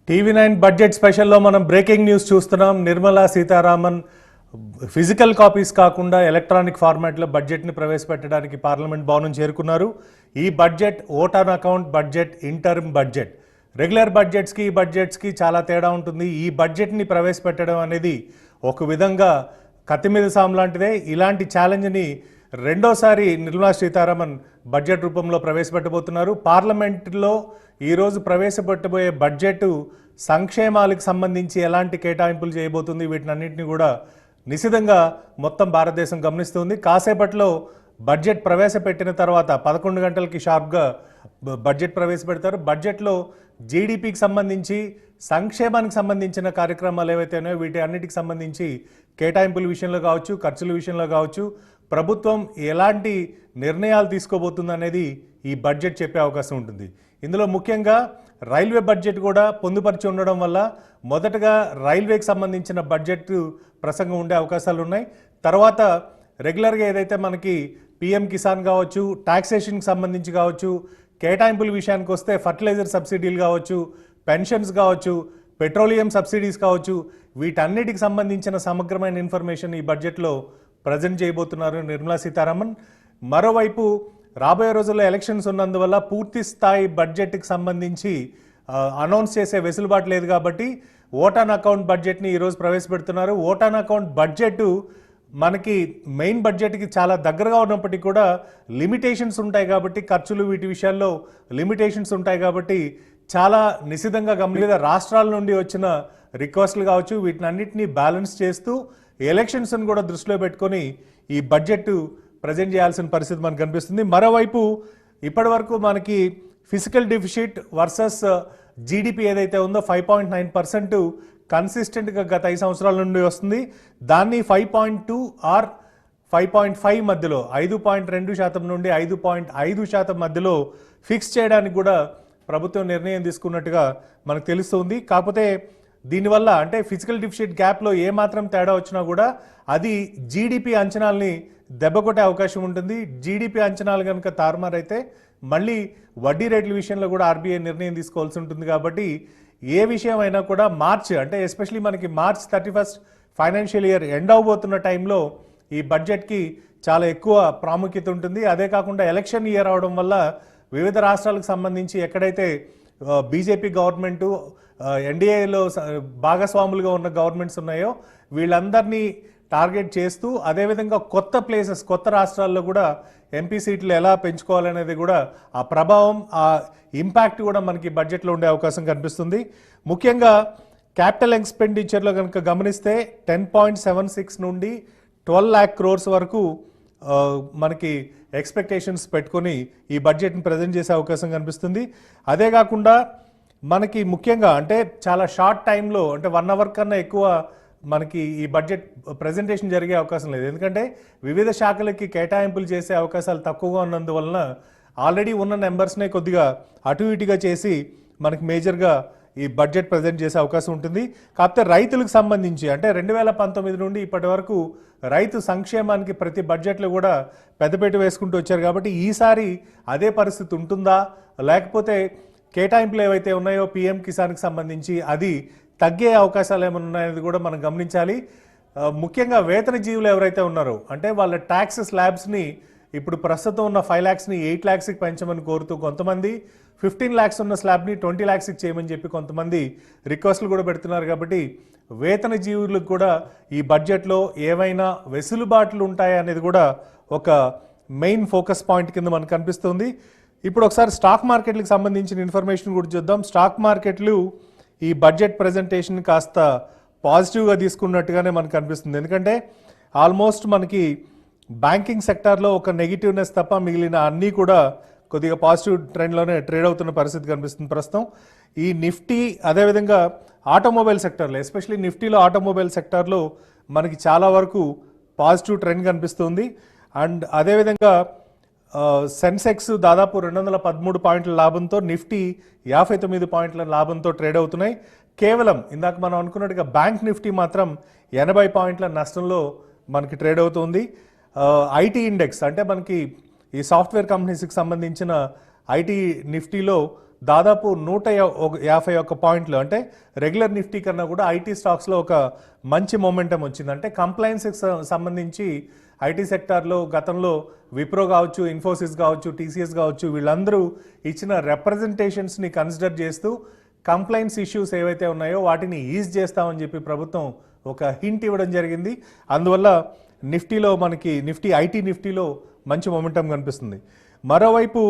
టీవీ9 బడ్జెట్ స్పెషల్లో మనం బ్రేకింగ్ న్యూస్ చూస్తున్నాం. నిర్మలా సీతారామన్ ఫిజికల్ కాపీస్ కాకుండా ఎలక్ట్రానిక్ ఫార్మాట్లో బడ్జెట్ని ప్రవేశపెట్టడానికి పార్లమెంట్ భవనం చేరుకున్నారు. ఈ budget vote on account budget, interim budget. Regular బడ్జెట్స్కి ఈ బడ్జెట్స్కి చాలా తేడా ఉంటుంది. ఈ బడ్జెట్ని ప్రవేశపెట్టడం అనేది ఒక విధంగా కత్తి మీద సాము లాంటిదే. ఇలాంటి ఛాలెంజ్ని రెండోసారి నిర్మలా సీతారామన్ బడ్జెట్ రూపంలో ప్రవేశపెట్టబోతున్నారు. పార్లమెంట్లో ఈరోజు ప్రవేశపెట్టబోయే బడ్జెట్ సంక్షేమాలకు సంబంధించి ఎలాంటి కేటాయింపులు చేయబోతుంది, వీటినన్నింటినీ కూడా నిశితంగా మొత్తం భారతదేశం గమనిస్తుంది. కాసేపట్లో బడ్జెట్ ప్రవేశపెట్టిన తర్వాత 11 గంటలకి షార్ప్గా బడ్జెట్ ప్రవేశపెడతారు. బడ్జెట్లో జీడిపికి సంబంధించి, సంక్షేమానికి సంబంధించిన కార్యక్రమాలు ఏవైతే ఉన్నాయో వీటి అన్నిటికి సంబంధించి కేటాయింపుల విషయంలో కావచ్చు, ఖర్చుల విషయంలో కావచ్చు, ప్రభుత్వం ఎలాంటి నిర్ణయాలు తీసుకోబోతుంది అనేది ఈ బడ్జెట్ చెప్పే అవకాశం ఉంటుంది. ఇందులో ముఖ్యంగా రైల్వే బడ్జెట్ కూడా పొందుపరిచి ఉండడం వల్ల మొదటగా రైల్వేకి సంబంధించిన బడ్జెట్ ప్రసంగం ఉండే అవకాశాలు ఉన్నాయి. తర్వాత రెగ్యులర్గా ఏదైతే మనకి పిఎం కిసాన్ కావచ్చు, టాక్సేషన్కి సంబంధించి కావచ్చు, కేటాయింపుల విషయానికి వస్తే ఫర్టిలైజర్ సబ్సిడీలు కావచ్చు, పెన్షన్స్ కావచ్చు, పెట్రోలియం సబ్సిడీస్ కావచ్చు, వీటన్నిటికి సంబంధించిన సమగ్రమైన ఇన్ఫర్మేషన్ ఈ బడ్జెట్లో ప్రజెంట్ చేయబోతున్నారు నిర్మలా సీతారామన్. మరోవైపు రాబోయే రోజుల్లో ఎలక్షన్స్ ఉన్నందువల్ల పూర్తి స్థాయి బడ్జెట్కి సంబంధించి అనౌన్స్ చేసే వెసులుబాటు లేదు కాబట్టి ఓట్ ఆన్ అకౌంట్ బడ్జెట్ని ఈరోజు ప్రవేశపెడుతున్నారు. ఓట్ ఆన్ అకౌంట్ బడ్జెట్ మనకి మెయిన్ బడ్జెట్కి చాలా దగ్గరగా ఉన్నప్పటికీ కూడా లిమిటేషన్స్ ఉంటాయి కాబట్టి, ఖర్చులు వీటి విషయాల్లో లిమిటేషన్స్ ఉంటాయి కాబట్టి చాలా నిశితంగా గమనించే రాష్ట్రాల నుండి వచ్చిన రిక్వెస్ట్లు కావచ్చు, వీటిని అన్నింటినీ బ్యాలెన్స్ చేస్తూ ఎలక్షన్స్ని కూడా దృష్టిలో పెట్టుకొని ఈ బడ్జెట్ ప్రజెంట్ చేయాల్సిన పరిస్థితి మనకు కనిపిస్తుంది. మరోవైపు ఇప్పటి వరకు మనకి ఫిజికల్ డెఫిసిట్ వర్సెస్ జీడిపి ఏదైతే ఉందో 5.9% కన్సిస్టెంట్గా గత 5 సంవత్సరాల నుండి వస్తుంది. దాన్ని 5.2 ఆర్ 5.5 మధ్యలో 5.2% నుండి 5.5% మధ్యలో ఫిక్స్ చేయడానికి కూడా ప్రభుత్వం నిర్ణయం తీసుకున్నట్టుగా మనకు తెలుస్తుంది. కాకపోతే దీనివల్ల అంటే ఫిజికల్ డెఫిసిట్ గ్యాప్లో ఏమాత్రం తేడా వచ్చినా కూడా అది జీడిపి అంచనాల్ని దెబ్బకొట్టే అవకాశం ఉంటుంది. జీడిపి అంచనాలు కనుక తారుమారైతే మళ్ళీ వడ్డీ రేట్ల విషయంలో కూడా ఆర్బీఐ నిర్ణయం తీసుకోవాల్సి ఉంటుంది. కాబట్టి ఏ విషయం అయినా కూడా మార్చ్ అంటే ఎస్పెషలీ మనకి మార్చ్ 31 ఫైనాన్షియల్ ఇయర్ ఎండ్ అవబోతున్న టైంలో ఈ బడ్జెట్కి చాలా ఎక్కువ ప్రాముఖ్యత ఉంటుంది. అదే కాకుండా ఎలక్షన్ ఇయర్ అవడం వల్ల వివిధ రాష్ట్రాలకు సంబంధించి ఎక్కడైతే బీజేపీ గవర్నమెంటు ఎన్డీఏలో భాగస్వాములుగా ఉన్న గవర్నమెంట్స్ ఉన్నాయో వీళ్ళందరినీ టార్గెట్ చేస్తూ అదేవిధంగా కొత్త ప్లేసెస్ కొత్త రాష్ట్రాల్లో కూడా ఎంపీ సీట్లు ఎలా పెంచుకోవాలనేది కూడా ఆ ప్రభావం ఆ ఇంపాక్ట్ కూడా మనకి బడ్జెట్లో ఉండే అవకాశం కనిపిస్తుంది. ముఖ్యంగా క్యాపిటల్ ఎక్స్పెండిచర్లో కనుక గమనిస్తే 10.76 నుండి 12 lakh crores వరకు మనకి ఎక్స్పెక్టేషన్స్ పెట్టుకొని ఈ బడ్జెట్ని ప్రజెంట్ చేసే అవకాశం కనిపిస్తుంది. అదే కాకుండా మనకి ముఖ్యంగా అంటే చాలా షార్ట్ టైంలో అంటే 1 hour కన్నా ఎక్కువ మనకి ఈ బడ్జెట్ ప్రజెంటేషన్ జరిగే అవకాశం లేదు. ఎందుకంటే వివిధ శాఖలకి కేటాయింపులు చేసే అవకాశాలు తక్కువగా ఉన్నందువలన ఆల్రెడీ ఉన్న నెంబర్స్నే కొద్దిగా అటు ఇటుగా చేసి మనకి మేజర్గా ఈ బడ్జెట్ ప్రజెంట్ చేసే అవకాశం ఉంటుంది. కాకపోతే రైతులకు సంబంధించి అంటే 2019 నుండి ఇప్పటి వరకు రైతు సంక్షేమానికి ప్రతి బడ్జెట్లో కూడా పెద్దపీట వేసుకుంటూ వచ్చారు. కాబట్టి ఈసారి అదే పరిస్థితి ఉంటుందా, లేకపోతే కేటాయింపులు ఏవైతే ఉన్నాయో పిఎం కిసాన్కి సంబంధించి అది తగ్గే అవకాశాలు ఏమైనా ఉన్నాయనేది కూడా మనం గమనించాలి. ముఖ్యంగా వేతన జీవులు ఎవరైతే ఉన్నారో అంటే వాళ్ళ ట్యాక్స్ స్లాబ్స్ని ఇప్పుడు ప్రస్తుతం ఉన్న 5 lakhsని 8 lakhsకి పెంచమని కోరుతూ కొంతమంది, 15 lakhs ఉన్న స్లాబ్ని 20 lakhsకి చేయమని చెప్పి కొంతమంది రిక్వెస్ట్లు కూడా పెడుతున్నారు. కాబట్టి వేతన జీవులకు కూడా ఈ బడ్జెట్లో ఏవైనా వెసులుబాట్లు ఉంటాయా అనేది కూడా ఒక మెయిన్ ఫోకస్ పాయింట్ కింద మనకు కనిపిస్తుంది. ఇప్పుడు ఒకసారి స్టాక్ మార్కెట్లకు సంబంధించిన ఇన్ఫర్మేషన్ కూడా చూద్దాం. స్టాక్ మార్కెట్లు ఈ బడ్జెట్ ప్రజెంటేషన్ కాస్త పాజిటివ్గా తీసుకున్నట్టుగానే మనకు కనిపిస్తుంది. ఎందుకంటే ఆల్మోస్ట్ మనకి బ్యాంకింగ్ సెక్టార్లో ఒక నెగిటివ్నెస్ తప్ప మిగిలిన అన్నీ కూడా కొద్దిగా పాజిటివ్ ట్రెండ్లోనే ట్రేడ్ అవుతున్న పరిస్థితి కనిపిస్తుంది ప్రస్తుతం. ఈ నిఫ్టీ అదేవిధంగా ఆటోమొబైల్ సెక్టార్లో ఎస్పెషలీ నిఫ్టీలో ఆటోమొబైల్ సెక్టార్లో మనకి చాలా వరకు పాజిటివ్ ట్రెండ్ కనిపిస్తుంది. అండ్ అదేవిధంగా సెన్సెక్స్ దాదాపు 213 పాయింట్ల లాభంతో, నిఫ్టీ 59 పాయింట్ల లాభంతో ట్రేడ్ అవుతున్నాయి. కేవలం ఇందాక మనం అనుకున్నట్టుగా బ్యాంక్ నిఫ్టీ మాత్రం 80 పాయింట్ల నష్టంలో మనకి ట్రేడ్ అవుతుంది. ఐటీ ఇండెక్స్ అంటే మనకి ఈ సాఫ్ట్వేర్ కంపెనీస్కి సంబంధించిన ఐటీ నిఫ్టీలో దాదాపు 151 పాయింట్లు అంటే రెగ్యులర్ నిఫ్టీ కన్నా కూడా ఐటీ స్టాక్స్లో ఒక మంచి మొమెంటం వచ్చింది. అంటే కంప్లైన్స్కి సంబంధించి ఐటీ సెక్టార్లో గతంలో విప్రో కావచ్చు, ఇన్ఫోసిస్ కావచ్చు, టీసీఎస్ కావచ్చు వీళ్ళందరూ ఇచ్చిన రిప్రజెంటేషన్స్ని కన్సిడర్ చేస్తూ కంప్లైంట్స్ ఇష్యూస్ ఏవైతే ఉన్నాయో వాటిని ఈజ్ చేస్తామని చెప్పి ప్రభుత్వం ఒక హింట్ ఇవ్వడం జరిగింది. అందువల్ల నిఫ్టీలో మనకి ఐటీ నిఫ్టీలో మంచి మొమెంటం కనిపిస్తుంది. మరోవైపు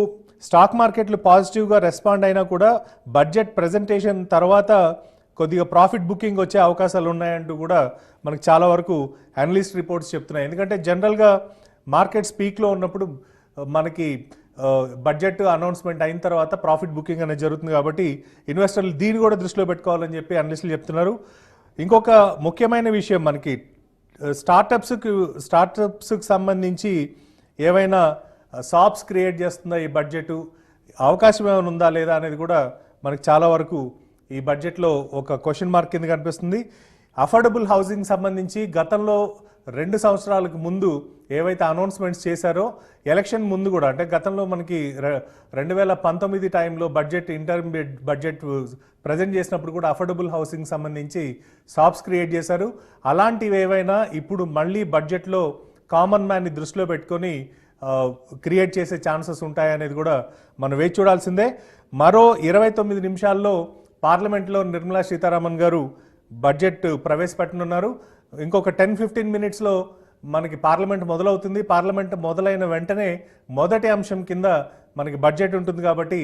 స్టాక్ మార్కెట్లు పాజిటివ్గా రెస్పాండ్ అయినా కూడా బడ్జెట్ ప్రజెంటేషన్ తర్వాత కొద్దిగా ప్రాఫిట్ బుకింగ్ వచ్చే అవకాశాలు ఉన్నాయంటూ కూడా మనకు చాలా వరకు అనలిస్ట్ రిపోర్ట్స్ చెప్తున్నాయి. ఎందుకంటే జనరల్గా మార్కెట్స్ పీక్లో ఉన్నప్పుడు మనకి బడ్జెట్ అనౌన్స్మెంట్ అయిన తర్వాత ప్రాఫిట్ బుకింగ్ అనేది జరుగుతుంది. కాబట్టి ఇన్వెస్టర్లు దీన్ని కూడా దృష్టిలో పెట్టుకోవాలని చెప్పి అనలిస్టులు చెప్తున్నారు. ఇంకొక ముఖ్యమైన విషయం మనకి స్టార్టప్స్కి సంబంధించి ఏవైనా షాప్స్ క్రియేట్ చేస్తుందా ఈ బడ్జెట్, అవకాశం ఏమైనా ఉందా లేదా అనేది కూడా మనకు చాలా వరకు ఈ బడ్జెట్లో ఒక క్వశ్చన్ మార్క్ కింద కనిపిస్తుంది. అఫోర్డబుల్ హౌసింగ్ సంబంధించి గతంలో 2 సంవత్సరాలకు ముందు ఏవైతే అనౌన్స్మెంట్స్ చేశారో ఎలక్షన్ ముందు కూడా, అంటే గతంలో మనకి 2019 టైంలో బడ్జెట్ ఇంటర్మ్ బడ్జెట్ ప్రజెంట్ చేసినప్పుడు కూడా అఫోర్డబుల్ హౌసింగ్ సంబంధించి షాప్స్ క్రియేట్ చేశారు. అలాంటివి ఏవైనా ఇప్పుడు మళ్ళీ బడ్జెట్లో కామన్ మ్యాన్ని దృష్టిలో పెట్టుకొని క్రియేట్ చేసే ఛాన్సెస్ ఉంటాయనేది కూడా మనం వేచి చూడాల్సిందే. మరో 29 నిమిషాల్లో పార్లమెంట్లో నిర్మలా సీతారామన్ గారు బడ్జెట్ ప్రవేశపెట్టనున్నారు. ఇంకొక 10-15 మినిట్స్లో మనకి పార్లమెంట్ మొదలవుతుంది. పార్లమెంట్ మొదలైన వెంటనే మొదటి అంశం కింద మనకి బడ్జెట్ ఉంటుంది కాబట్టి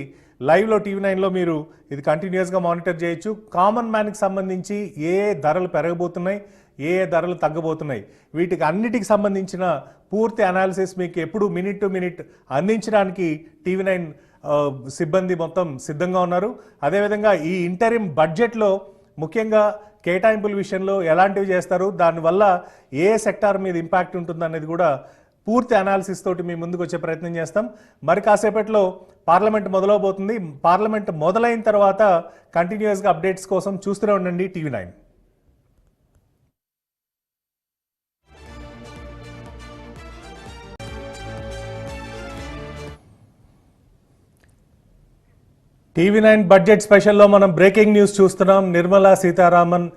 లైవ్లో TV9లో మీరు ఇది కంటిన్యూస్గా మానిటర్ చేయొచ్చు. కామన్ మ్యాన్కి సంబంధించి ఏ ధరలు పెరగబోతున్నాయి, ఏ ధరలు తగ్గబోతున్నాయి, వీటికి అన్నిటికి సంబంధించిన పూర్తి అనాలిసిస్ మీకు ఎప్పుడు మినిట్ టు మినిట్ అందించడానికి TV9 సిబ్బంది మొత్తం సిద్ధంగా ఉన్నారు. అదేవిధంగా ఈ ఇంటరిమ్ బడ్జెట్లో ముఖ్యంగా కేటాయింపుల విషయంలో ఎలాంటివి చేస్తారు, దానివల్ల ఏ సెక్టార్ మీద ఇంపాక్ట్ ఉంటుందనేది కూడా పూర్తి అనాలిసిస్ తోటి మీ ముందుకు వచ్చే ప్రయత్నం చేస్తాం. మరి కాసేపట్లో పార్లమెంట్ మొదలవబోతుంది. పార్లమెంట్ మొదలైన తర్వాత కంటిన్యూస్గా అప్డేట్స్ కోసం చూస్తూనే ఉండండి TV9. TV9 బడ్జెట్ స్పెషల్లో మనం బ్రేకింగ్ న్యూస్ చూస్తున్నాం. నిర్మలా సీతారామన్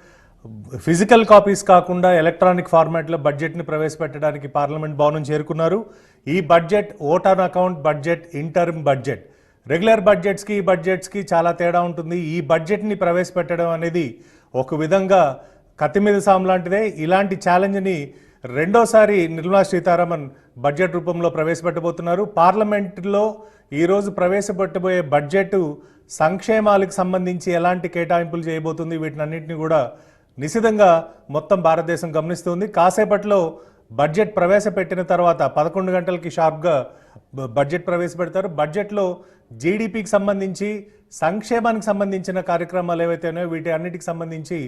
ఫిజికల్ కాపీస్ కాకుండా ఎలక్ట్రానిక్ ఫార్మాట్లో బడ్జెట్ని ప్రవేశపెట్టడానికి పార్లమెంట్ భవనం చేరుకున్నారు. ఈ budget vote on account budget, interim budget. Regular బడ్జెట్స్కి ఈ బడ్జెట్స్కి చాలా తేడా ఉంటుంది. ఈ బడ్జెట్ని ప్రవేశపెట్టడం అనేది ఒక విధంగా కత్తి మీద సాము లాంటిదే. ఇలాంటి ఛాలెంజ్ని రెండోసారి నిర్మలా సీతారామన్ బడ్జెట్ రూపంలో ప్రవేశపెట్టబోతున్నారు. పార్లమెంట్లో ఈరోజు ప్రవేశపెట్టబోయే బడ్జెట్ సంక్షేమాలకు సంబంధించి ఎలాంటి కేటాయింపులు చేయబోతుంది, వీటినన్నింటినీ కూడా నిశితంగా మొత్తం భారతదేశం గమనిస్తుంది. కాసేపట్లో బడ్జెట్ ప్రవేశపెట్టిన తర్వాత 11 గంటలకి షార్ప్గా బడ్జెట్ ప్రవేశపెడతారు. బడ్జెట్లో జీడిపికి సంబంధించి, సంక్షేమానికి సంబంధించిన కార్యక్రమాలు ఏవైతే ఉన్నాయో వీటి అన్నిటికి సంబంధించి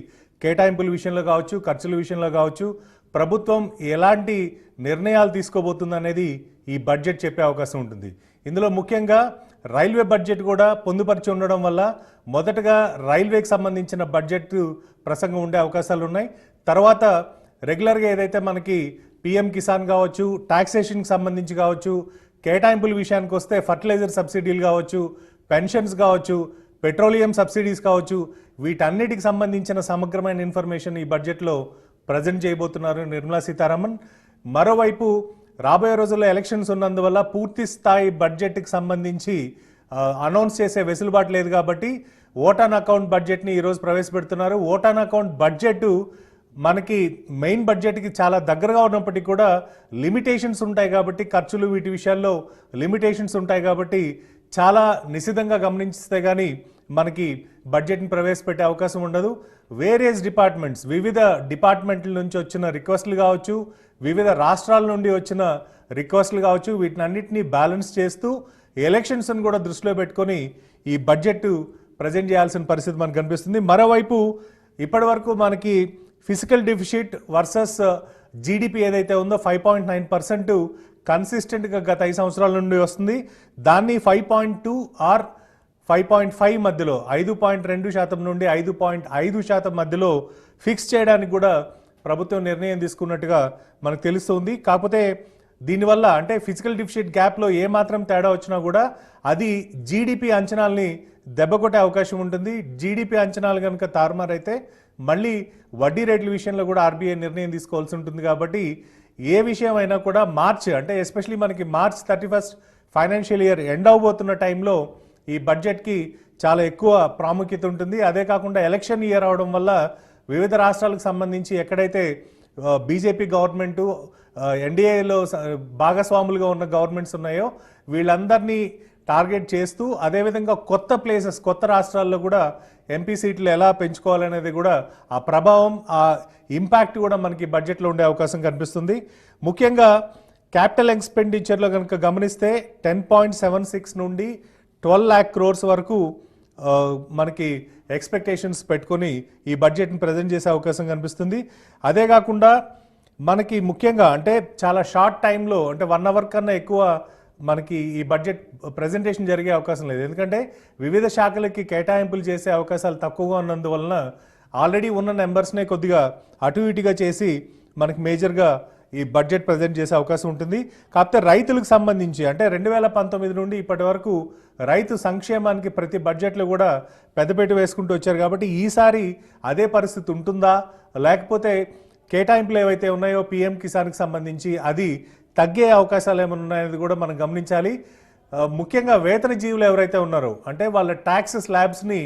కేటాయింపుల విషయంలో కావచ్చు, ఖర్చుల విషయంలో కావచ్చు, ప్రభుత్వం ఎలాంటి నిర్ణయాలు తీసుకోబోతుంది అనేది ఈ బడ్జెట్ చెప్పే అవకాశం ఉంటుంది. ఇందులో ముఖ్యంగా రైల్వే బడ్జెట్ కూడా పొందుపరిచి ఉండడం వల్ల మొదటగా రైల్వేకి సంబంధించిన బడ్జెట్ ప్రసంగం ఉండే అవకాశాలు ఉన్నాయి. తర్వాత రెగ్యులర్గా ఏదైతే మనకి PM కిసాన్ కావచ్చు, టాక్సేషన్కి సంబంధించి కావచ్చు, కేటాయింపుల విషయానికి వస్తే ఫర్టిలైజర్ సబ్సిడీలు కావచ్చు, పెన్షన్స్ కావచ్చు, పెట్రోలియం సబ్సిడీస్ కావచ్చు, వీటన్నిటికి సంబంధించిన సమగ్రమైన ఇన్ఫర్మేషన్ ఈ బడ్జెట్లో ప్రజెంట్ చేయబోతున్నారు నిర్మలా సీతారామన్. మరోవైపు రాబోయే రోజుల్లో ఎలక్షన్స్ ఉన్నందువల్ల పూర్తి స్థాయి బడ్జెట్కి సంబంధించి అనౌన్స్ చేసే వెసులుబాటు లేదు కాబట్టి ఓట్ ఆన్ అకౌంట్ బడ్జెట్ని ఈరోజు ప్రవేశపెడుతున్నారు. ఓట్ ఆన్ అకౌంట్ బడ్జెట్ మనకి మెయిన్ బడ్జెట్కి చాలా దగ్గరగా ఉన్నప్పటికీ కూడా లిమిటేషన్స్ ఉంటాయి కాబట్టి, ఖర్చులు వీటి విషయాల్లో లిమిటేషన్స్ ఉంటాయి కాబట్టి చాలా నిశితంగా గమనిస్తే కానీ మనకి బడ్జెట్ని ప్రవేశపెట్టే అవకాశం ఉండదు. వేరియస్ డిపార్ట్మెంట్స్, వివిధ డిపార్ట్మెంట్ల నుంచి వచ్చిన రిక్వెస్ట్లు కావచ్చు, వివిధ రాష్ట్రాల నుండి వచ్చిన రిక్వెస్ట్లు కావచ్చు, వీటినన్నింటినీ బ్యాలెన్స్ చేస్తూ ఎలక్షన్స్ని కూడా దృష్టిలో పెట్టుకొని ఈ బడ్జెట్ ప్రజెంట్ చేయాల్సిన పరిస్థితి మనకు కనిపిస్తుంది. మరోవైపు ఇప్పటి వరకు మనకి ఫిజికల్ డెఫిసిట్ వర్సెస్ జీడిపి ఏదైతే ఉందో 5.9% కన్సిస్టెంట్గా గత 5 సంవత్సరాల నుండి వస్తుంది. దాన్ని 5.2 ఆర్ 5.5 మధ్యలో, 5.2% నుండి 5.5% మధ్యలో ఫిక్స్ చేయడానికి కూడా ప్రభుత్వం నిర్ణయం తీసుకున్నట్టుగా మనకు తెలుస్తుంది. కాకపోతే దీనివల్ల అంటే ఫిజికల్ డెఫిసిట్ గ్యాప్లో ఏమాత్రం తేడా వచ్చినా కూడా అది జీడిపి అంచనాల్ని దెబ్బకొట్టే అవకాశం ఉంటుంది. జీడిపి అంచనాలు కనుక తారుమారైతే మళ్ళీ వడ్డీ రేట్ల విషయంలో కూడా RBI నిర్ణయం తీసుకోవాల్సి ఉంటుంది. కాబట్టి ఏ విషయం అయినా కూడా మార్చ్, అంటే ఎస్పెషలీ మనకి March 31 ఫైనాన్షియల్ ఇయర్ ఎండ్ అవబోతున్న టైంలో ఈ బడ్జెట్కి చాలా ఎక్కువ ప్రాముఖ్యత ఉంటుంది. అదే కాకుండా ఎలక్షన్ ఇయర్ అవడం వల్ల వివిధ రాష్ట్రాలకు సంబంధించి ఎక్కడైతే బీజేపీ గవర్నమెంటు, ఎన్డీఏలో భాగస్వాములుగా ఉన్న గవర్నమెంట్స్ ఉన్నాయో వీళ్ళందరినీ టార్గెట్ చేస్తూ, అదేవిధంగా కొత్త ప్లేసెస్, కొత్త రాష్ట్రాల్లో కూడా ఎంపీ సీట్లు ఎలా పెంచుకోవాలనేది కూడా ఆ ప్రభావం, ఆ ఇంపాక్ట్ కూడా మనకి బడ్జెట్లో ఉండే అవకాశం కనిపిస్తుంది. ముఖ్యంగా క్యాపిటల్ ఎక్స్పెండిచర్లో కనుక గమనిస్తే 10.76 నుండి 12 lakh crores వరకు మనకి ఎక్స్పెక్టేషన్స్ పెట్టుకొని ఈ బడ్జెట్ని ప్రజెంట్ చేసే అవకాశం కనిపిస్తుంది. అదే కాకుండా మనకి ముఖ్యంగా అంటే చాలా షార్ట్ టైంలో, అంటే 1 hour కన్నా ఎక్కువ మనకి ఈ బడ్జెట్ ప్రజెంటేషన్ జరిగే అవకాశం లేదు. ఎందుకంటే వివిధ శాఖలకి కేటాయింపులు చేసే అవకాశాలు తక్కువగా ఉన్నందువలన ఆల్రెడీ ఉన్న నెంబర్స్నే కొద్దిగా అటు ఇటుగా చేసి మనకి మేజర్గా ఈ బడ్జెట్ ప్రజెంట్ చేసే అవకాశం ఉంటుంది. కాకపోతే రైతులకు సంబంధించి అంటే 2019 నుండి ఇప్పటి వరకు రైతు సంక్షేమానికి ప్రతి బడ్జెట్లో కూడా పెద్దపీట వేసుకుంటూ వచ్చారు. కాబట్టి ఈసారి అదే పరిస్థితి ఉంటుందా, లేకపోతే కేటాయింపులు ఏవైతే ఉన్నాయో పీఎం కిసాన్కి సంబంధించి అది తగ్గే అవకాశాలు ఏమైనా ఉన్నాయనేది కూడా మనం గమనించాలి. ముఖ్యంగా వేతన జీవులు ఎవరైతే ఉన్నారో అంటే వాళ్ళ ట్యాక్స్ స్లాబ్స్ని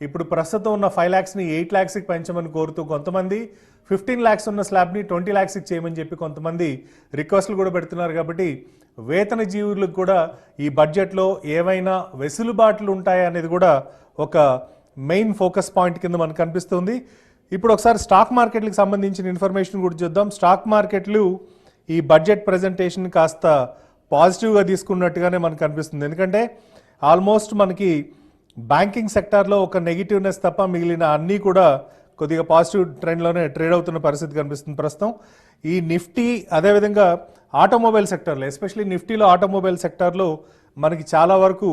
ఇప్పుడు ప్రస్తుతం ఉన్న 5 lakhsని 8 lakhsకి పెంచమని కోరుతూ కొంతమంది, 15 lakhs ఉన్న స్లాబ్ని 20 lakhsకి చేయమని చెప్పి కొంతమంది రిక్వెస్ట్లు కూడా పెడుతున్నారు. కాబట్టి వేతన జీవులకు కూడా ఈ బడ్జెట్లో ఏవైనా వెసులుబాట్లు ఉంటాయా అనేది కూడా ఒక మెయిన్ ఫోకస్ పాయింట్ కింద మనకు కనిపిస్తుంది. ఇప్పుడు ఒకసారి స్టాక్ మార్కెట్లకు సంబంధించిన ఇన్ఫర్మేషన్ కూడా చూద్దాం. స్టాక్ మార్కెట్లు ఈ బడ్జెట్ ప్రజెంటేషన్ కాస్త పాజిటివ్గా తీసుకున్నట్టుగానే మనకు కనిపిస్తుంది. ఎందుకంటే ఆల్మోస్ట్ మనకి బ్యాంకింగ్ సెక్టార్లో ఒక నెగిటివ్నెస్ తప్ప మిగిలిన అన్నీ కూడా కొద్దిగా పాజిటివ్ ట్రెండ్లోనే ట్రేడ్ అవుతున్న పరిస్థితి కనిపిస్తుంది ప్రస్తుతం. ఈ నిఫ్టీ అదేవిధంగా ఆటోమొబైల్ సెక్టార్లో, ఎస్పెషల్లీ నిఫ్టీలో ఆటోమొబైల్ సెక్టార్లో మనకి చాలా వరకు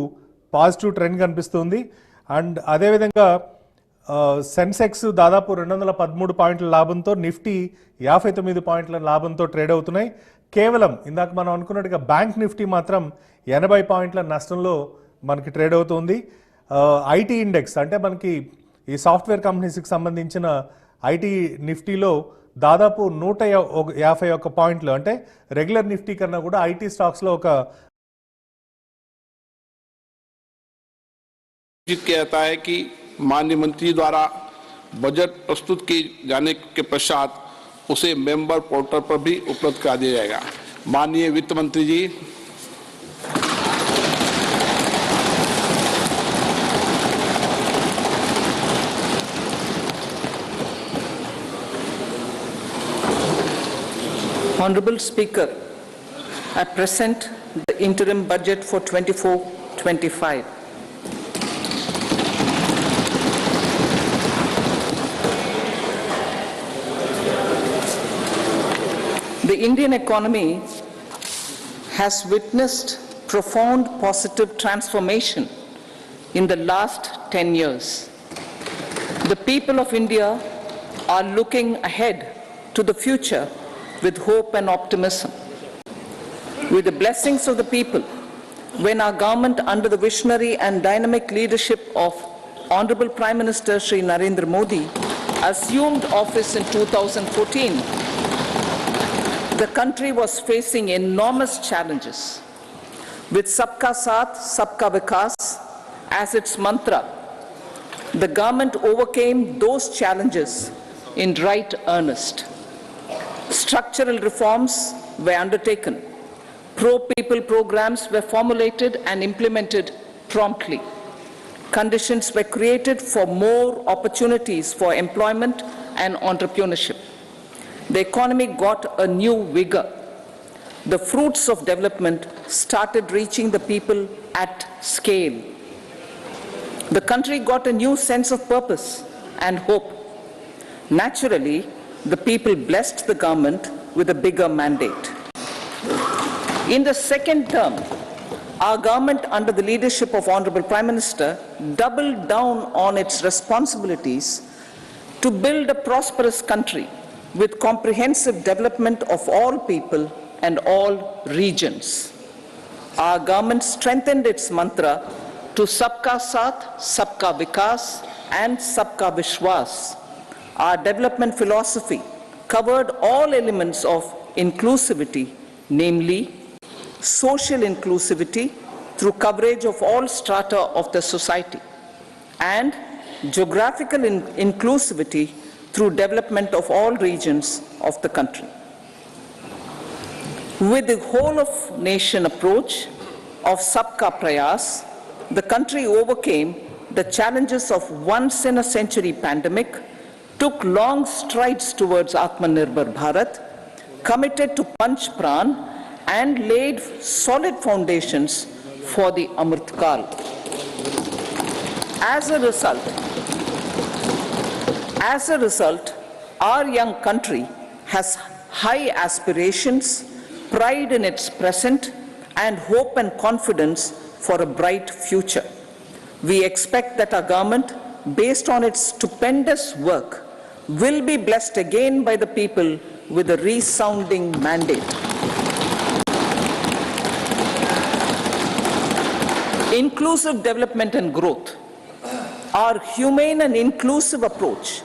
పాజిటివ్ ట్రెండ్ కనిపిస్తుంది. అండ్ అదేవిధంగా సెన్సెక్స్ దాదాపు 213 పాయింట్ల లాభంతో, నిఫ్టీ 59 పాయింట్ల లాభంతో ట్రేడ్ అవుతున్నాయి. కేవలం ఇందాక మనం అనుకున్నట్టుగా బ్యాంక్ నిఫ్టీ మాత్రం 80 పాయింట్ల నష్టంలో మనకి ట్రేడ్ అవుతుంది. ఐటీ ఇండెక్స్ అంటే మనకి ఈ సాఫ్ట్వేర్ కంపెనీస్కి సంబంధించిన ఐటీ నిఫ్టీలో దాదాపు 151 పాయింట్లు, అంటే రెగ్యులర్ నిఫ్టీ కన్నా కూడా ఐటీ స్టాక్స్లో ఒక कहता है कि माननीय मंत्री द्वारा बजट प्रस्तुत किए जाने के पश्चात उसे मेंबर पोर्टल पर भी उपलब्ध करा दिया जाएगा. माननीय वित्त मंत्री जी, Honorable Speaker, I present the interim budget for 24-25. The Indian economy has witnessed profound positive transformation in the last 10 years. The people of India are looking ahead to the future with hope and optimism. With the blessings of the people, when our government under the visionary and dynamic leadership of Honorable Prime Minister Shri Narendra Modi assumed office in 2014, the country was facing enormous challenges. With Sabka Saath, Sabka Vikas as its mantra, the government overcame those challenges in right earnest. Structural reforms were undertaken. Pro-people programs were formulated and implemented promptly. Conditions were created for more opportunities for employment and entrepreneurship. The economy got a new vigor. The fruits of development started reaching the people at scale. The country got a new sense of purpose and hope. Naturally, the people blessed the government with a bigger mandate. In the second term, our government under the leadership of Honorable Prime Minister doubled down on its responsibilities to build a prosperous country with comprehensive development of all people and all regions. Our government strengthened its mantra to Sabka Saath, Sabka Vikas and Sabka Vishwas. Our development philosophy covered all elements of inclusivity, namely social inclusivity through coverage of all strata of the society, and geographical inclusivity through development of all regions of the country. With the whole of nation approach of Sabka Prayas, the country overcame the challenges of once in a century pandemic, took long strides towards Atmanirbhar Bharat, committed to Panch Pran, and laid solid foundations for the Amrit Kal. As a result, our young country has high aspirations, pride in its present, and hope and confidence for a bright future. We expect that our government, based on its stupendous work, will be blessed again by the people with a resounding mandate. Inclusive development and growth. Our humane and inclusive approach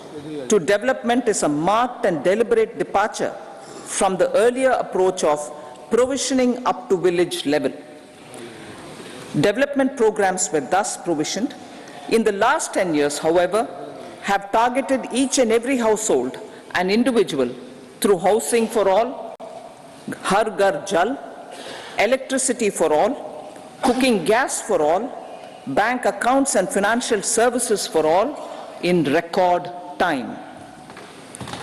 to development is a marked and deliberate departure from the earlier approach of provisioning up to village level. Development programs were thus provisioned. In the last 10 years, however, have targeted each and every household and individual through housing for all, Har Ghar Jal, electricity for all, cooking gas for all, bank accounts and financial services for all in record time.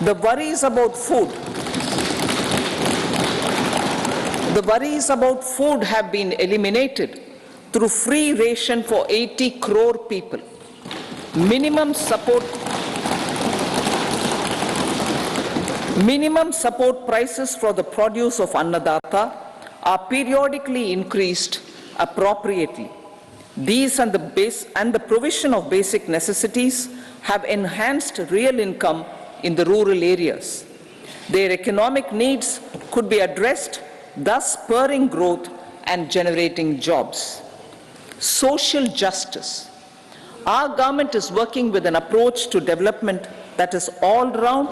The worries about food have been eliminated through free ration for 80 crore people. Minimum support prices for the produce of Annadata are periodically increased appropriately. These and the provision of basic necessities have enhanced real income in the rural areas. Their economic needs could be addressed, thus spurring growth and generating jobs. Social justice. Our government is working with an approach to development that is all-round,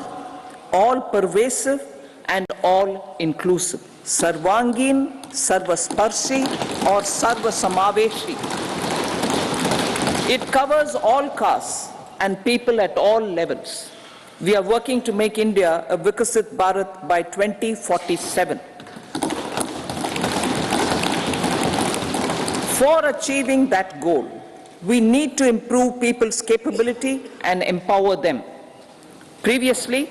all-pervasive, and all-inclusive. Sarvangin, Sarvasparshi, or Sarvasamaveshi. It covers all castes and people at all levels. We are working to make India a Vikasit Bharat by 2047. For achieving that goal, we need to improve people's capability and empower them. Previously,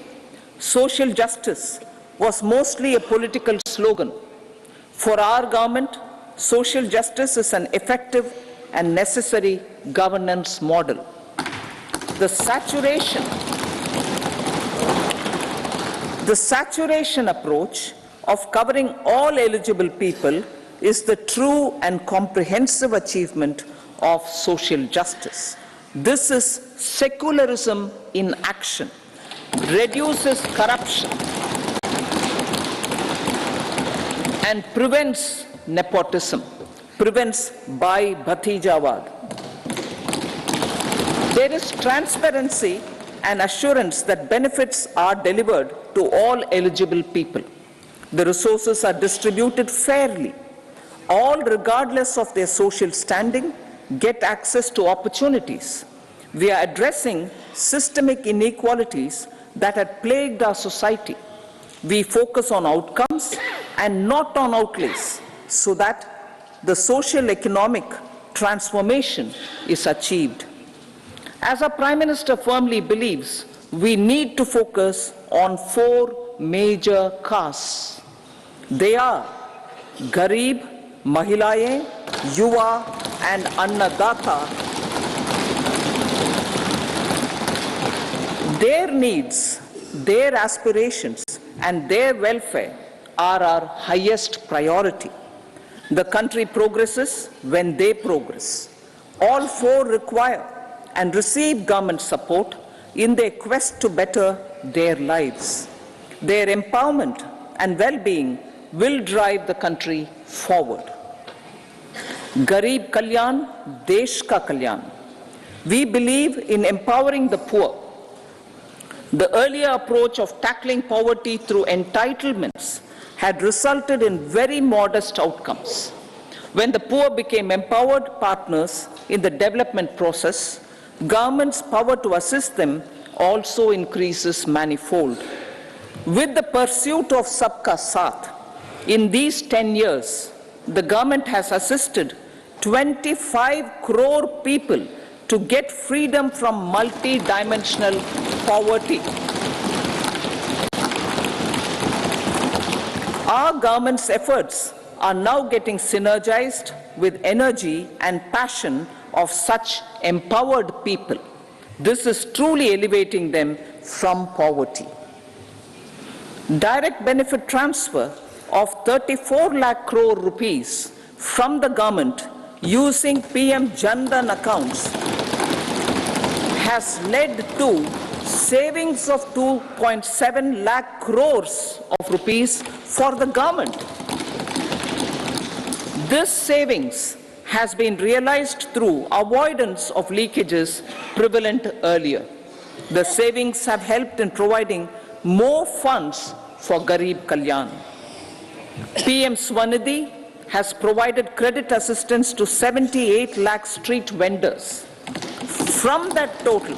social justice was mostly a political slogan. For our government, social justice is an effective and necessary governance model. The saturation approach of covering all eligible people is the true and comprehensive achievement of social justice. This is secularism in action, reduces corruption, and prevents nepotism, prevents Bhai Bhatijawad. There is transparency and assurance that benefits are delivered to all eligible people. The resources are distributed fairly. All, regardless of their social standing, get access to opportunities. We are addressing systemic inequalities that had plagued our society. We focus on outcomes and not on outlays, so that the social economic transformation is achieved. As our Prime Minister firmly believes, we need to focus on 4 major castes. They are Garib, Mahilaye, Yuva, and Annadata. Their needs, their aspirations, and their welfare are our highest priority. The country progresses when they progress. All 4 require and receive government support in their quest to better their lives. Their empowerment and well-being will drive the country forward. Garib Kalyan, Desh Ka Kalyan. We believe in empowering the poor. The earlier approach of tackling poverty through entitlements had resulted in very modest outcomes. When the poor became empowered partners in the development process, government's power to assist them also increases manifold. With the pursuit of Sabka Saath, in these 10 years, the government has assisted 25 crore people to get freedom from multi-dimensional poverty. Our government's efforts are now getting synergized with energy and passion of such empowered people. This is truly elevating them from poverty. Direct benefit transfer of 34 lakh crore rupees from the government using PM Jan Dhan accounts has led to savings of 2.7 lakh crores of rupees for the government. This savings has been realized through avoidance of leakages prevalent earlier. The savings have helped in providing more funds for Garib Kalyan. PM Swanidhi has provided credit assistance to 78 lakh street vendors. From that total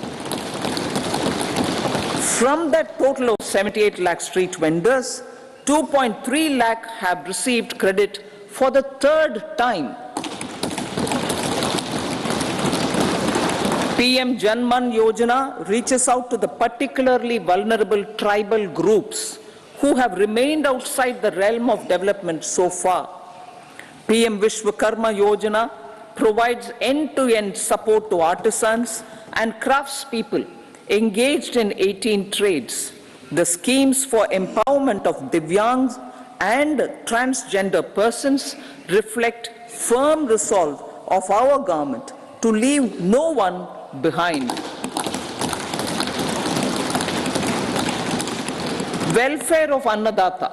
of 78 lakh street vendors, 2.3 lakh have received credit for the third time. PM Janman Yojana reaches out to the particularly vulnerable tribal groups who have remained outside the realm of development so far. PM Vishwakarma Yojana provides end-to-end support to artisans and craftspeople engaged in 18 trades. The schemes for empowerment of Divyangs and transgender persons reflect firm resolve of our government to leave no one behind. Welfare of Annadata.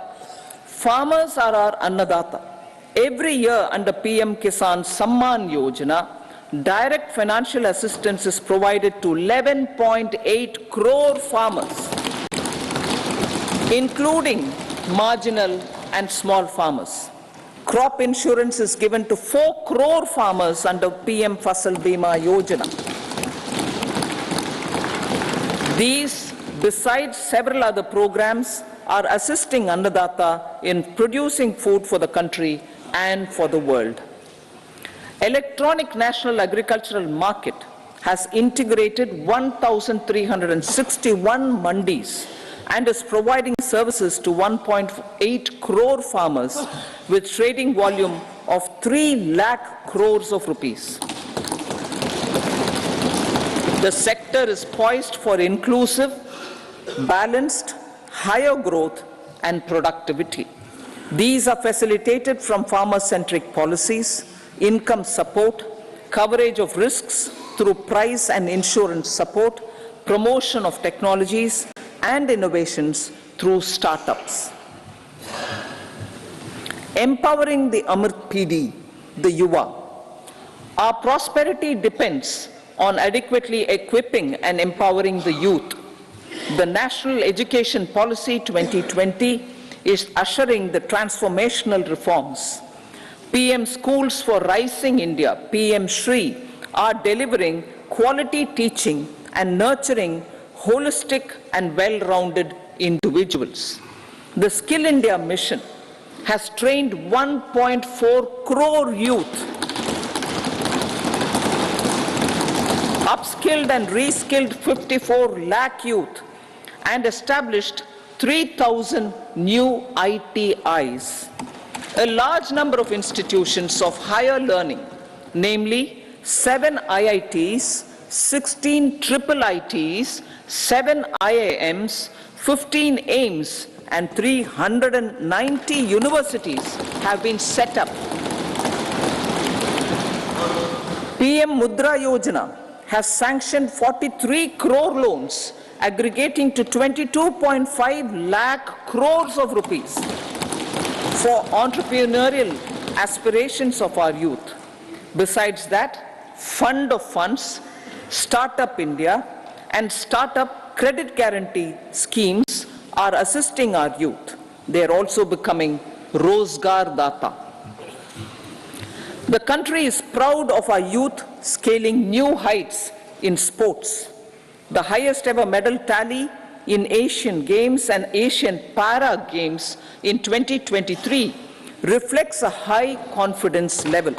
Farmers are our Annadata. Every year under PM Kisan Samman Yojana, direct financial assistance is provided to 11.8 crore farmers, including marginal and small farmers. Crop insurance is given to 4 crore farmers under PM Fasal Bima Yojana. These, besides several other programs, are assisting Annadata in producing food for the country and for the world. Electronic National Agricultural Market has integrated 1,361 mandis and is providing services to 1.8 crore farmers with trading volume of 3 lakh crores of rupees. The sector is poised for inclusive, balanced, higher growth and productivity. These are facilitated from farmer-centric policies, income support, coverage of risks through price and insurance support, promotion of technologies and innovations through startups. Empowering the Amrit PD, the Yuva. Our prosperity depends on adequately equipping and empowering the youth. The National Education Policy 2020 is ushering the transformational reforms. PM Schools for Rising India, PM Shri, are delivering quality teaching and nurturing holistic and well-rounded individuals. The Skill India mission has trained 1.4 crore youth, upskilled and reskilled 54 lakh youth, and established 3,000 new ITIs. A large number of institutions of higher learning, namely 7 IITs, 16 triple ITs, 7 IIMs, 15 AIMS, and 390 universities have been set up. PM Mudra Yojana has sanctioned 43 crore loans aggregating to 22.5 lakh crores of rupees for entrepreneurial aspirations of our youth. Besides that, Fund of Funds, Startup India, and Startup Credit Guarantee schemes are assisting our youth. They are also becoming Rozgar Data. The country is proud of our youth scaling new heights in sports. The highest ever medal tally in Asian Games and Asian Para Games in 2023 reflects a high confidence level.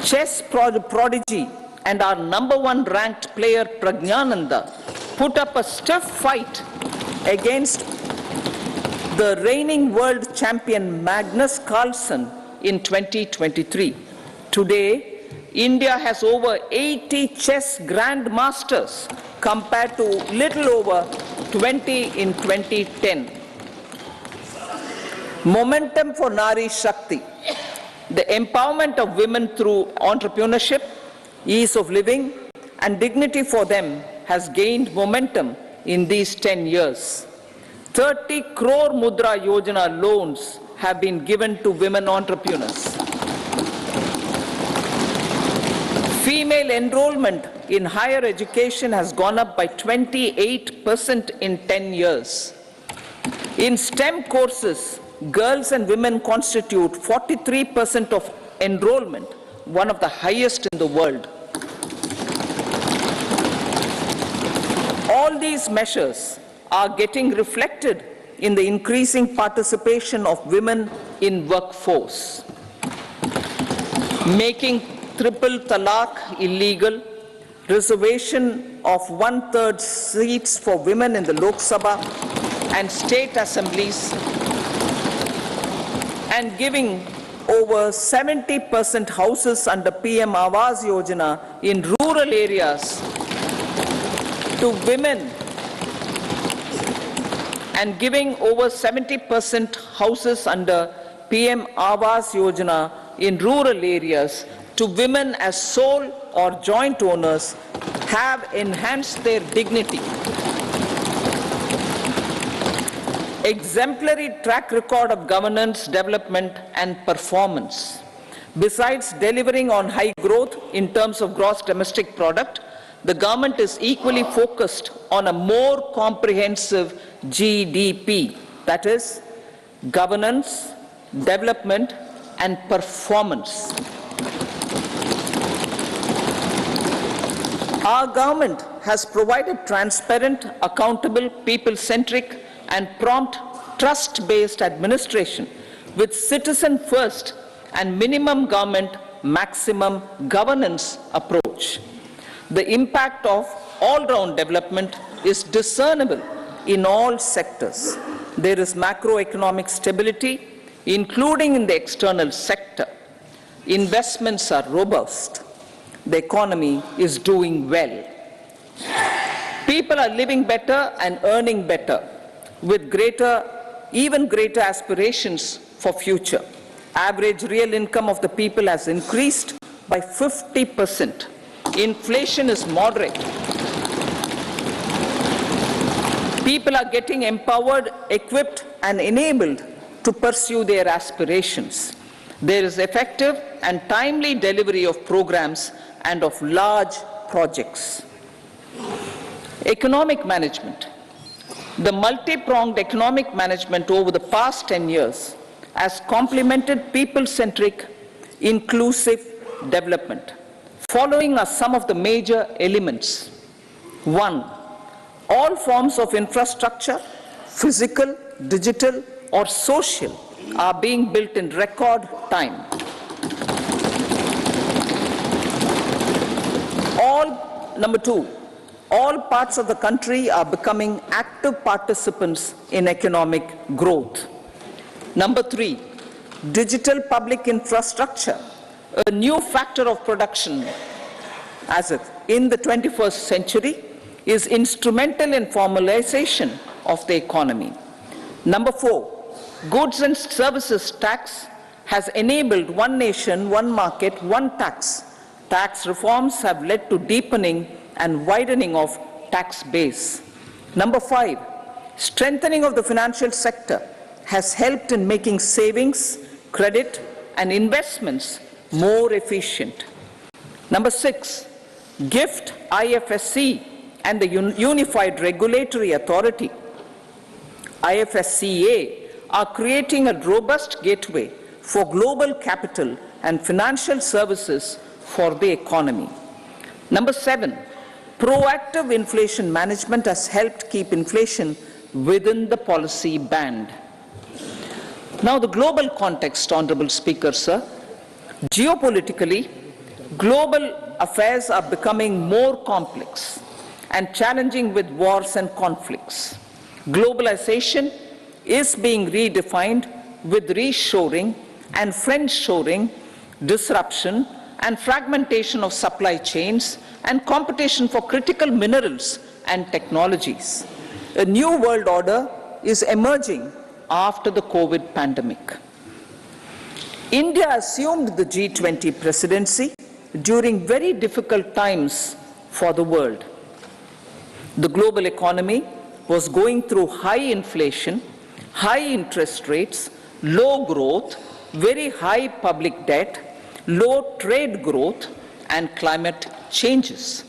Chess prodigy and our #1 ranked player Pragnananda put up a stiff fight against the reigning world champion Magnus Carlsen in 2023. Today, India has over 80 chess grandmasters compared to little over 20 in 2010. Momentum for Nari Shakti, the empowerment of women through entrepreneurship, ease of living, and dignity for them has gained momentum in these 10 years. 30 crore Mudra Yojana loans have been given to women entrepreneurs. Female enrollment in higher education has gone up by 28% in 10 years. In STEM courses, girls and women constitute 43% of enrollment, one of the highest in the world. All these measures are getting reflected in the increasing participation of women in workforce. Making triple talaq illegal, reservation of 1/3 seats for women in the Lok Sabha and state assemblies, and giving over 70% houses under PM Awas Yojana in rural areas to women, and giving over 70% houses under PM Awas Yojana in rural areas to women as sole or joint owners have enhanced their dignity. Exemplary track record of governance, development, and performance. Besides delivering on high growth in terms of gross domestic product, the government is equally focused on a more comprehensive GDP, that is, governance, development, and performance. Our government has provided transparent, accountable, people-centric, and prompt, trust-based administration with citizen-first and minimum government, maximum governance approach. The impact of all-round development is discernible in all sectors. There is macroeconomic stability, including in the external sector. Investments are robust. The economy is doing well. People are living better and earning better, with even greater aspirations for future. Average real income of the people has increased by 50%. Inflation is moderate. People are getting empowered, equipped, and enabled to pursue their aspirations. There is effective and timely delivery of programs and of large projects. Economic management. The multi-pronged economic management over the past 10 years has complemented people-centric, inclusive development. Following are some of the major elements. 1. All forms of infrastructure, physical, digital, or social, are being built in record time. Number 2, all parts of the country are becoming active participants in economic growth. Number 3, digital public infrastructure, a new factor of production as if in the 21st century, is instrumental in formalization of the economy. Number 4, goods and services tax has enabled one nation, one market, one tax. Tax reforms have led to deepening and widening of tax base. Number 5, strengthening of the financial sector has helped in making savings, credit, and investments more efficient. Number 6, GIFT, IFSC, and the Unified Regulatory Authority, IFSCA, are creating a robust gateway for global capital and financial services for the economy. Number 7, proactive inflation management has helped keep inflation within the policy band. Now the global context, Honorable Speaker, sir. Geopolitically, global affairs are becoming more complex and challenging with wars and conflicts. Globalization is being redefined with reshoring and friendshoring, disruption and fragmentation of supply chains, and competition for critical minerals and technologies. A new world order is emerging after the COVID pandemic. India assumed the G20 presidency during very difficult times for the world. The global economy was going through high inflation, high interest rates, low growth, very high public debt, low trade growth, and climate changes.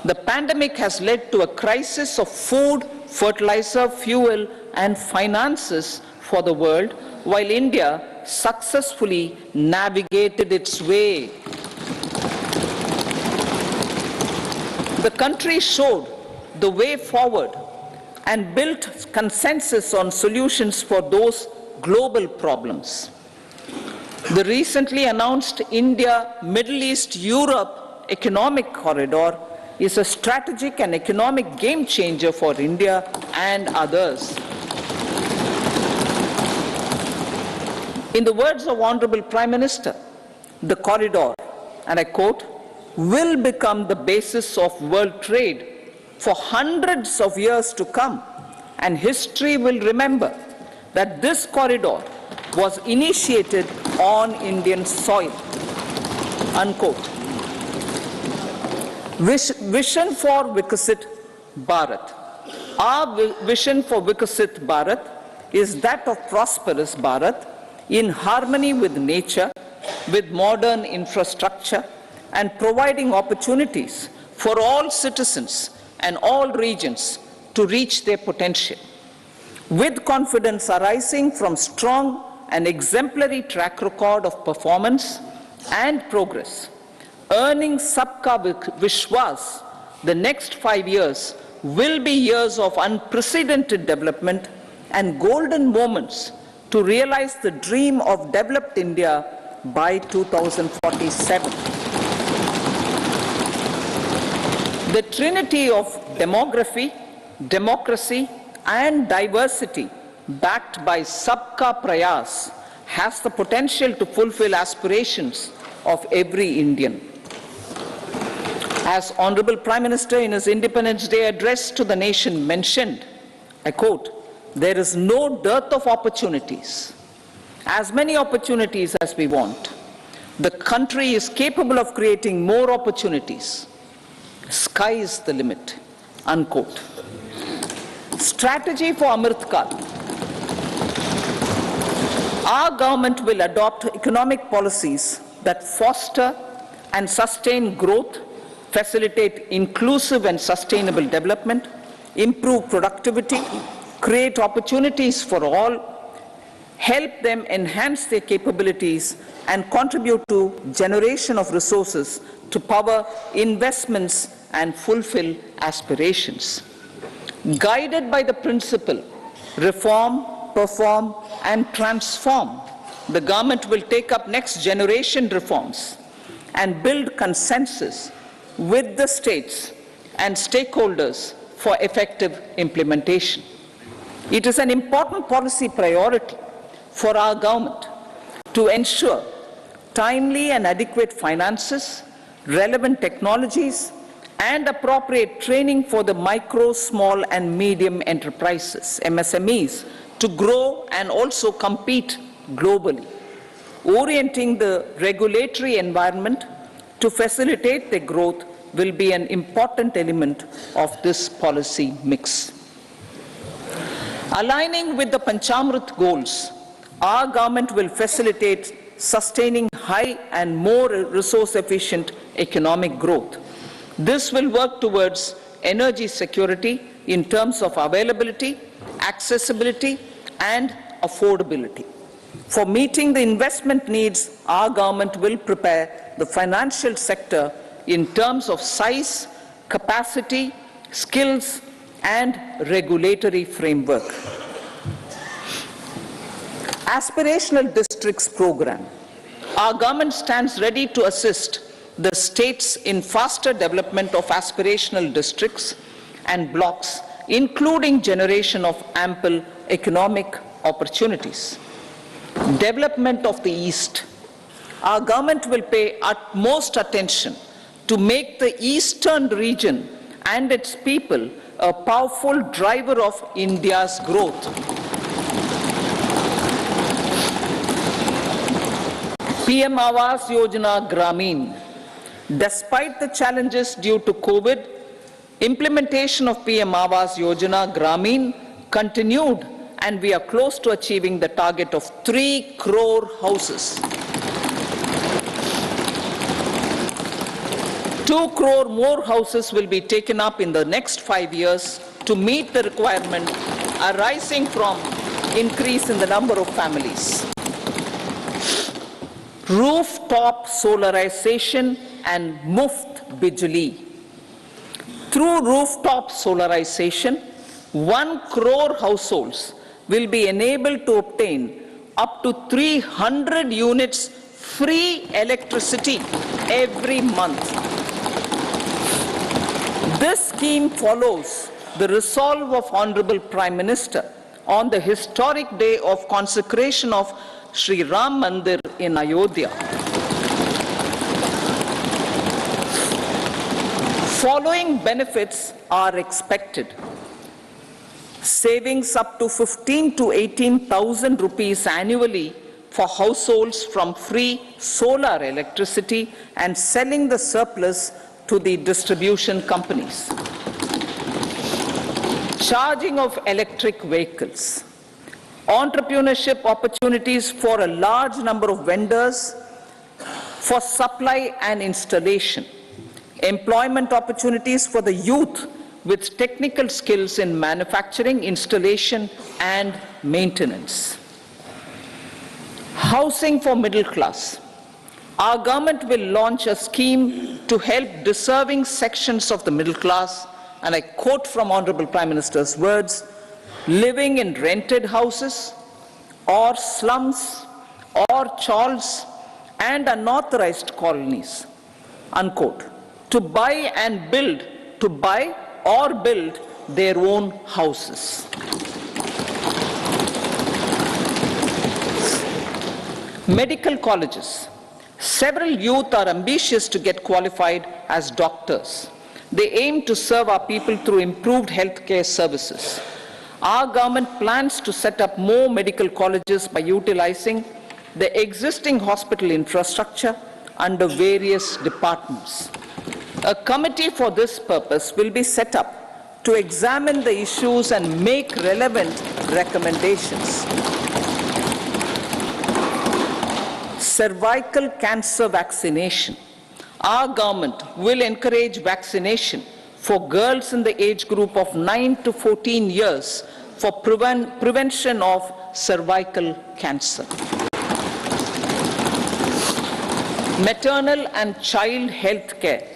The pandemic has led to a crisis of food, fertilizer, fuel, and finances for the world, while India successfully navigated its way. The country showed the way forward and built consensus on solutions for those global problems. The recently announced India-Middle East-Europe economic corridor is a strategic and economic game changer for India and others. In the words of Honorable Prime Minister, the corridor, and I quote, will become the basis of world trade for hundreds of years to come, and history will remember that this corridor was initiated on Indian soil, unquote. Vision for Vikasit Bharat. Our vision for Vikasit Bharat is that of prosperous Bharat in harmony with nature, with modern infrastructure, and providing opportunities for all citizens and all regions to reach their potential. With confidence arising from strong and exemplary track record of performance and progress, earning Sabka Vishwas, the next 5 years will be years of unprecedented development and golden moments to realize the dream of developed India by 2047. The trinity of demography, democracy, and diversity backed by Sabka Prayas has the potential to fulfill aspirations of every Indian. As Honorable Prime Minister in his Independence Day address to the nation mentioned, I quote, there is no dearth of opportunities, as many opportunities as we want. The country is capable of creating more opportunities. Sky is the limit, unquote. Strategy for Amrit Kal. Our government will adopt economic policies that foster and sustain growth, facilitate inclusive and sustainable development, improve productivity, create opportunities for all, help them enhance their capabilities, and contribute to generation of resources to power investments and fulfill aspirations. Guided by the principle, reform, perform, and transform, the government will take up next generation reforms and build consensus with the states and stakeholders for effective implementation. It is an important policy priority for our government to ensure timely and adequate finances, relevant technologies, and appropriate training for the micro, small, and medium enterprises, MSMEs, to grow and also compete globally. Orienting the regulatory environment to facilitate their growth will be an important element of this policy mix. Aligning with the Panchamrit goals, our government will facilitate sustaining high and more resource-efficient economic growth. This will work towards energy security in terms of availability, accessibility, and affordability. For meeting the investment needs, our government will prepare the financial sector in terms of size, capacity, skills, and regulatory framework. Aspirational Districts Program. Our government stands ready to assist the states in faster development of aspirational districts and blocks, including generation of ample economic opportunities. Development of the East. Our government will pay utmost attention to make the eastern region and its people a powerful driver of India's growth. PM Awas Yojana Gramin. Despite the challenges due to COVID, implementation of PM Awas Yojana Gramin continued, and we are close to achieving the target of 3 crore houses. 2 crore more houses will be taken up in the next 5 years to meet the requirement arising from increase in the number of families. Rooftop solarization and Muft Bijli. Through rooftop solarization, 1 crore households will be enabled to obtain up to 300 units free electricity every month. This scheme follows the resolve of Honorable Prime Minister on the historic day of consecration of Sri Ram Mandir in Ayodhya. Following benefits are expected. Savings up to 15 to 18,000 rupees annually for households from free solar electricity and selling the surplus to the distribution companies. Charging of electric vehicles. Entrepreneurship opportunities for a large number of vendors for supply and installation. Employment opportunities for the youth with technical skills in manufacturing, installation, and maintenance. Housing for middle class. Our government will launch a scheme to help deserving sections of the middle class, and I quote from Honorable Prime Minister's words, living in rented houses or slums or chawls and unauthorized colonies, unquote, to buy or build their own houses. Medical colleges. Several youth are ambitious to get qualified as doctors. They aim to serve our people through improved healthcare services. Our government plans to set up more medical colleges by utilizing the existing hospital infrastructure under various departments. A committee for this purpose will be set up to examine the issues and make relevant recommendations. Cervical cancer vaccination. Our government will encourage vaccination for girls in the age group of 9 to 14 years for prevention of cervical cancer. Maternal and child health care.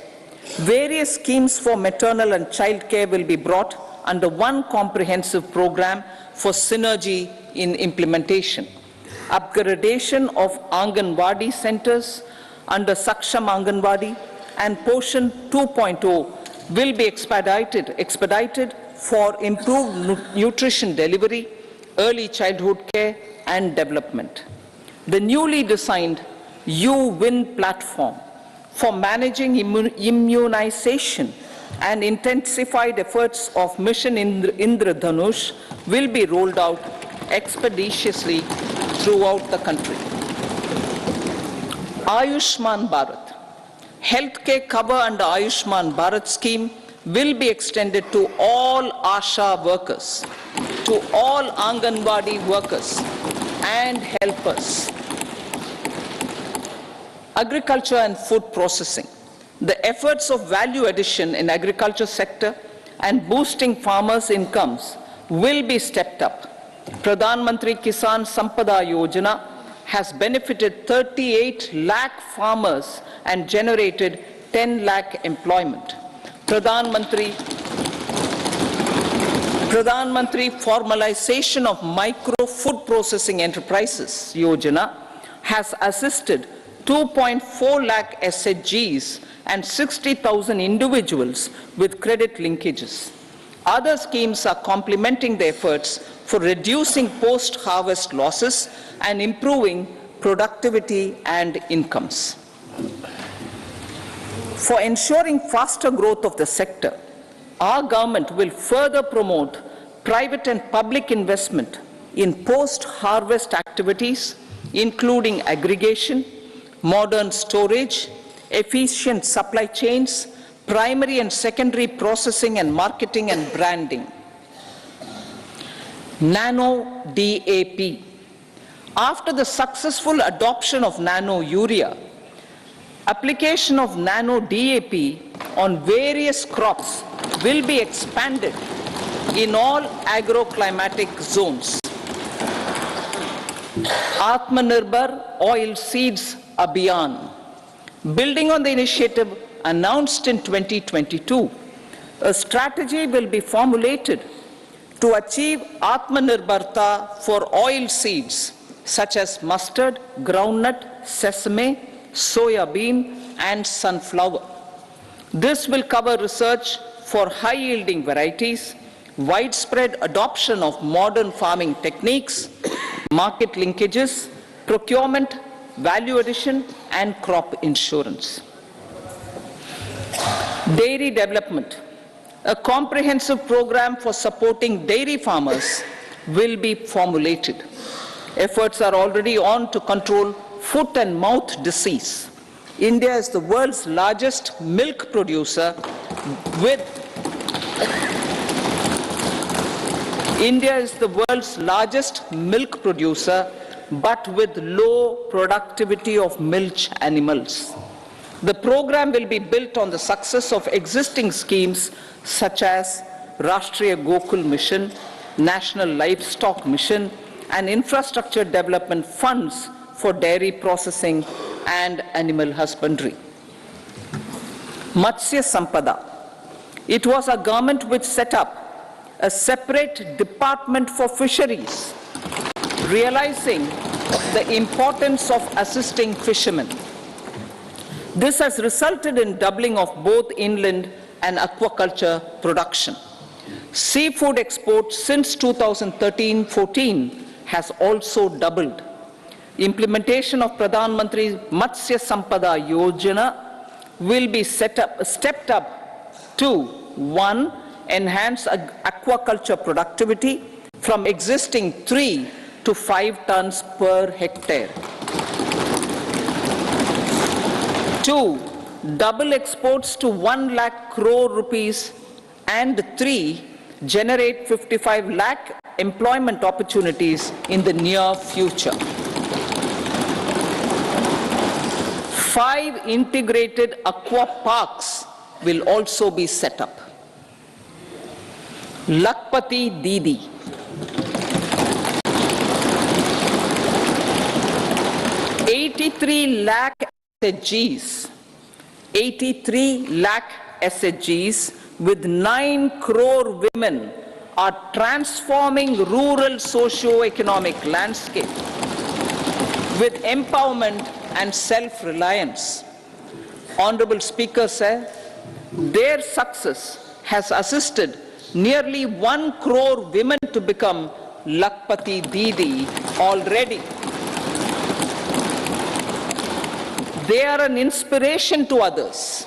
Various schemes for maternal and child care will be brought under one comprehensive program for synergy in implementation. Upgradation of Anganwadi centers under Saksham Anganwadi and Poshan 2.0 will be expedited for improved nutrition delivery, early childhood care and development. The newly designed U-Win platform for managing immunization and intensified efforts of Mission Indradhanush will be rolled out expeditiously throughout the country. Ayushman Bharat. Healthcare cover under Ayushman Bharat scheme will be extended to all ASHA workers, to all Anganwadi workers and helpers. Agriculture and food processing. The efforts of value addition in agriculture sector and boosting farmers' incomes will be stepped up. Pradhan Mantri Kisan Sampada Yojana has benefited 38 lakh farmers and generated 10 lakh employment. Pradhan Mantri formalization of micro food processing enterprises Yojana has assisted 2.4 lakh SHGs and 60,000 individuals with credit linkages. Other schemes are complementing the efforts for reducing post-harvest losses and improving productivity and incomes. For ensuring faster growth of the sector, our government will further promote private and public investment in post-harvest activities, including aggregation, modern storage, efficient supply chains, primary and secondary processing and marketing and branding. Nano DAP. After the successful adoption of nano urea, application of nano DAP on various crops will be expanded in all agroclimatic zones. Atmanirbhar Oil Seeds Abhiyan. Building on the initiative announced in 2022, a strategy will be formulated to achieve Atmanirbharta for oil seeds such as mustard, groundnut, sesame, soya bean, and sunflower. This will cover research for high-yielding varieties, widespread adoption of modern farming techniques, market linkages, procurement, value addition, and crop insurance. Dairy development. A comprehensive program for supporting dairy farmers will be formulated. Efforts are already on to control foot and mouth disease. India is the world's largest milk producer with but with low productivity of milch animals. The program will be built on the success of existing schemes such as Rashtriya Gokul Mission, National Livestock Mission, and infrastructure development funds for dairy processing and animal husbandry. Matsya Sampada. It was our government which set up a separate department for fisheries, realizing the importance of assisting fishermen. This has resulted in doubling of both inland and aquaculture production. Seafood exports since 2013-14 has also doubled. Implementation of Pradhan Mantri Matsya Sampada Yojana will be stepped up to 1. Enhance aquaculture productivity from existing 3 to 5 tons per hectare. 2. Double exports to 1 lakh crore rupees, and 3. Generate 55 lakh employment opportunities in the near future. 5 integrated aqua parks will also be set up. Lakpati Didi. 83 lakh SHGs. 83 lakh SHGs with 9 crore women are transforming rural socio-economic landscape with empowerment and self-reliance. Honorable Speaker said, their success has assisted nearly 1 crore women to become Lakpati Didi already. They are an inspiration to others.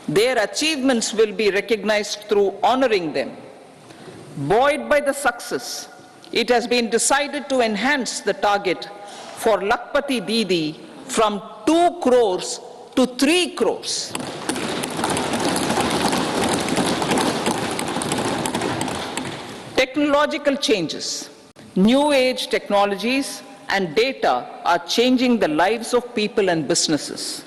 Their achievements will be recognized through honoring them. Buoyed by the success, it has been decided to enhance the target for Lakpati Didi from 2 crores to 3 crores. Technological changes, new age technologies and data are changing the lives of people and businesses.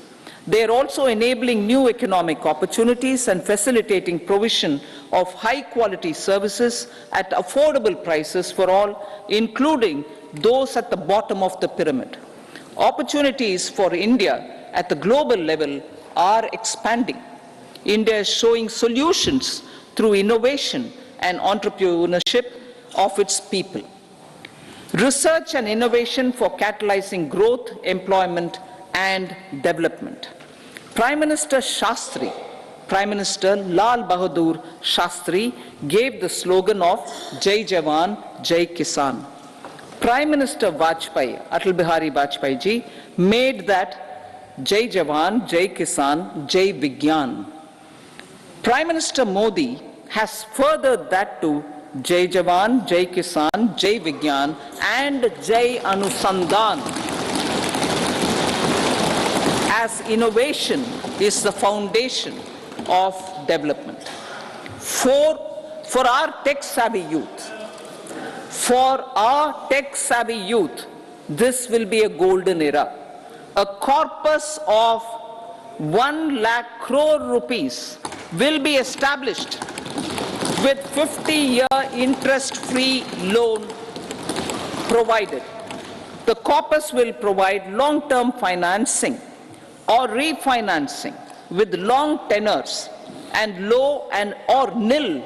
They are also enabling new economic opportunities and facilitating provision of high-quality services at affordable prices for all, including those at the bottom of the pyramid. Opportunities for India at the global level are expanding. India is showing solutions through innovation and entrepreneurship of its people. Research and innovation for catalyzing growth, employment, and development. Prime Minister Shastri, Prime Minister Lal Bahadur Shastri gave the slogan of Jai Jawan, Jai Kisan. Prime Minister Vajpayee, Atal Bihari Vajpayee ji, made that Jai Jawan, Jai Kisan, Jai Vigyan. Prime Minister Modi has furthered that to Jai Jawan, Jai Kisan, Jai Vigyan, and Jai Anusandhan. as innovation is the foundation of development. For our tech-savvy youth, this will be a golden era. A corpus of 1 lakh crore rupees will be established with 50-year interest-free loan provided. The corpus will provide long-term financing or refinancing with long tenors and low and or nil.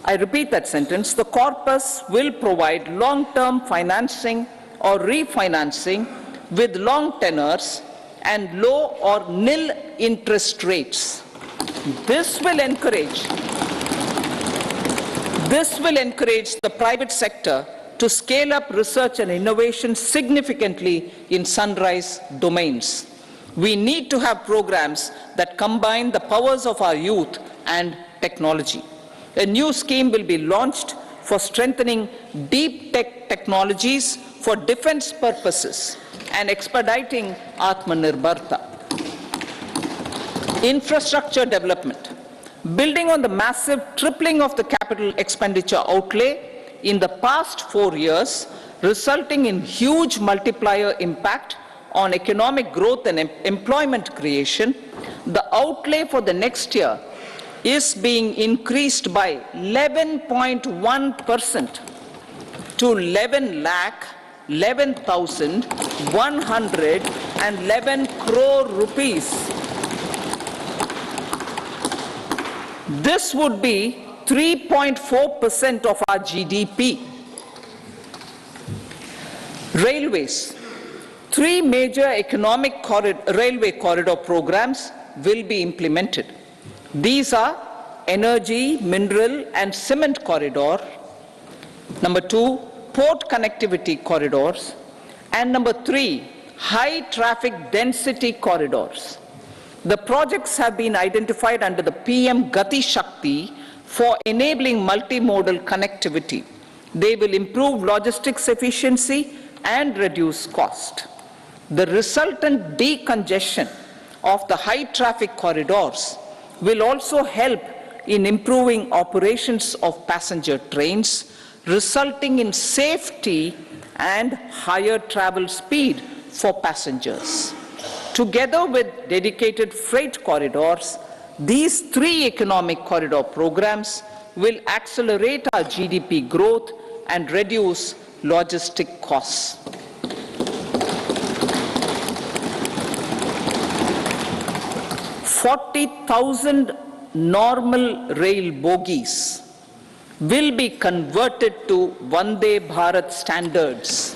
I repeat that sentence. The corpus will provide long-term financing or refinancing with long tenors and low or nil interest rates. This will encourage the private sector to scale up research and innovation significantly in sunrise domains. We need to have programs that combine the powers of our youth and technology. A new scheme will be launched for strengthening deep tech technologies for defense purposes and expediting Atmanirbharta. Infrastructure development. Building on the massive tripling of the capital expenditure outlay in the past 4 years, resulting in huge multiplier impact on economic growth and employment creation, the outlay for the next year is being increased by 11.1% to 11,111 crore rupees. This would be 3.4% of our GDP. Railways. 3 major railway corridor programs will be implemented. These are energy, mineral and cement corridor. Number 2, port connectivity corridors. And number 3, high traffic density corridors. The projects have been identified under the PM Gati Shakti for enabling multimodal connectivity. They will improve logistics efficiency and reduce cost. The resultant decongestion of the high traffic corridors will also help in improving operations of passenger trains, resulting in safety and higher travel speed for passengers. Together with dedicated freight corridors, these 3 economic corridor programs will accelerate our GDP growth and reduce logistic costs. 40,000 normal rail bogies will be converted to Vande Bharat standards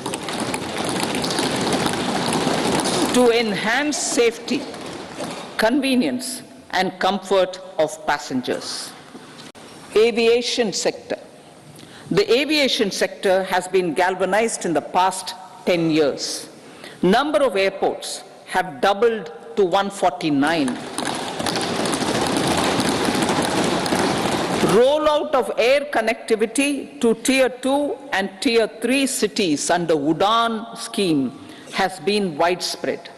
to enhance safety, convenience, and comfort of passengers. Aviation sector. The aviation sector has been galvanized in the past 10 years. Number of airports have doubled to 149. Rollout of air connectivity to Tier 2 and Tier 3 cities under UDAN scheme has been widespread.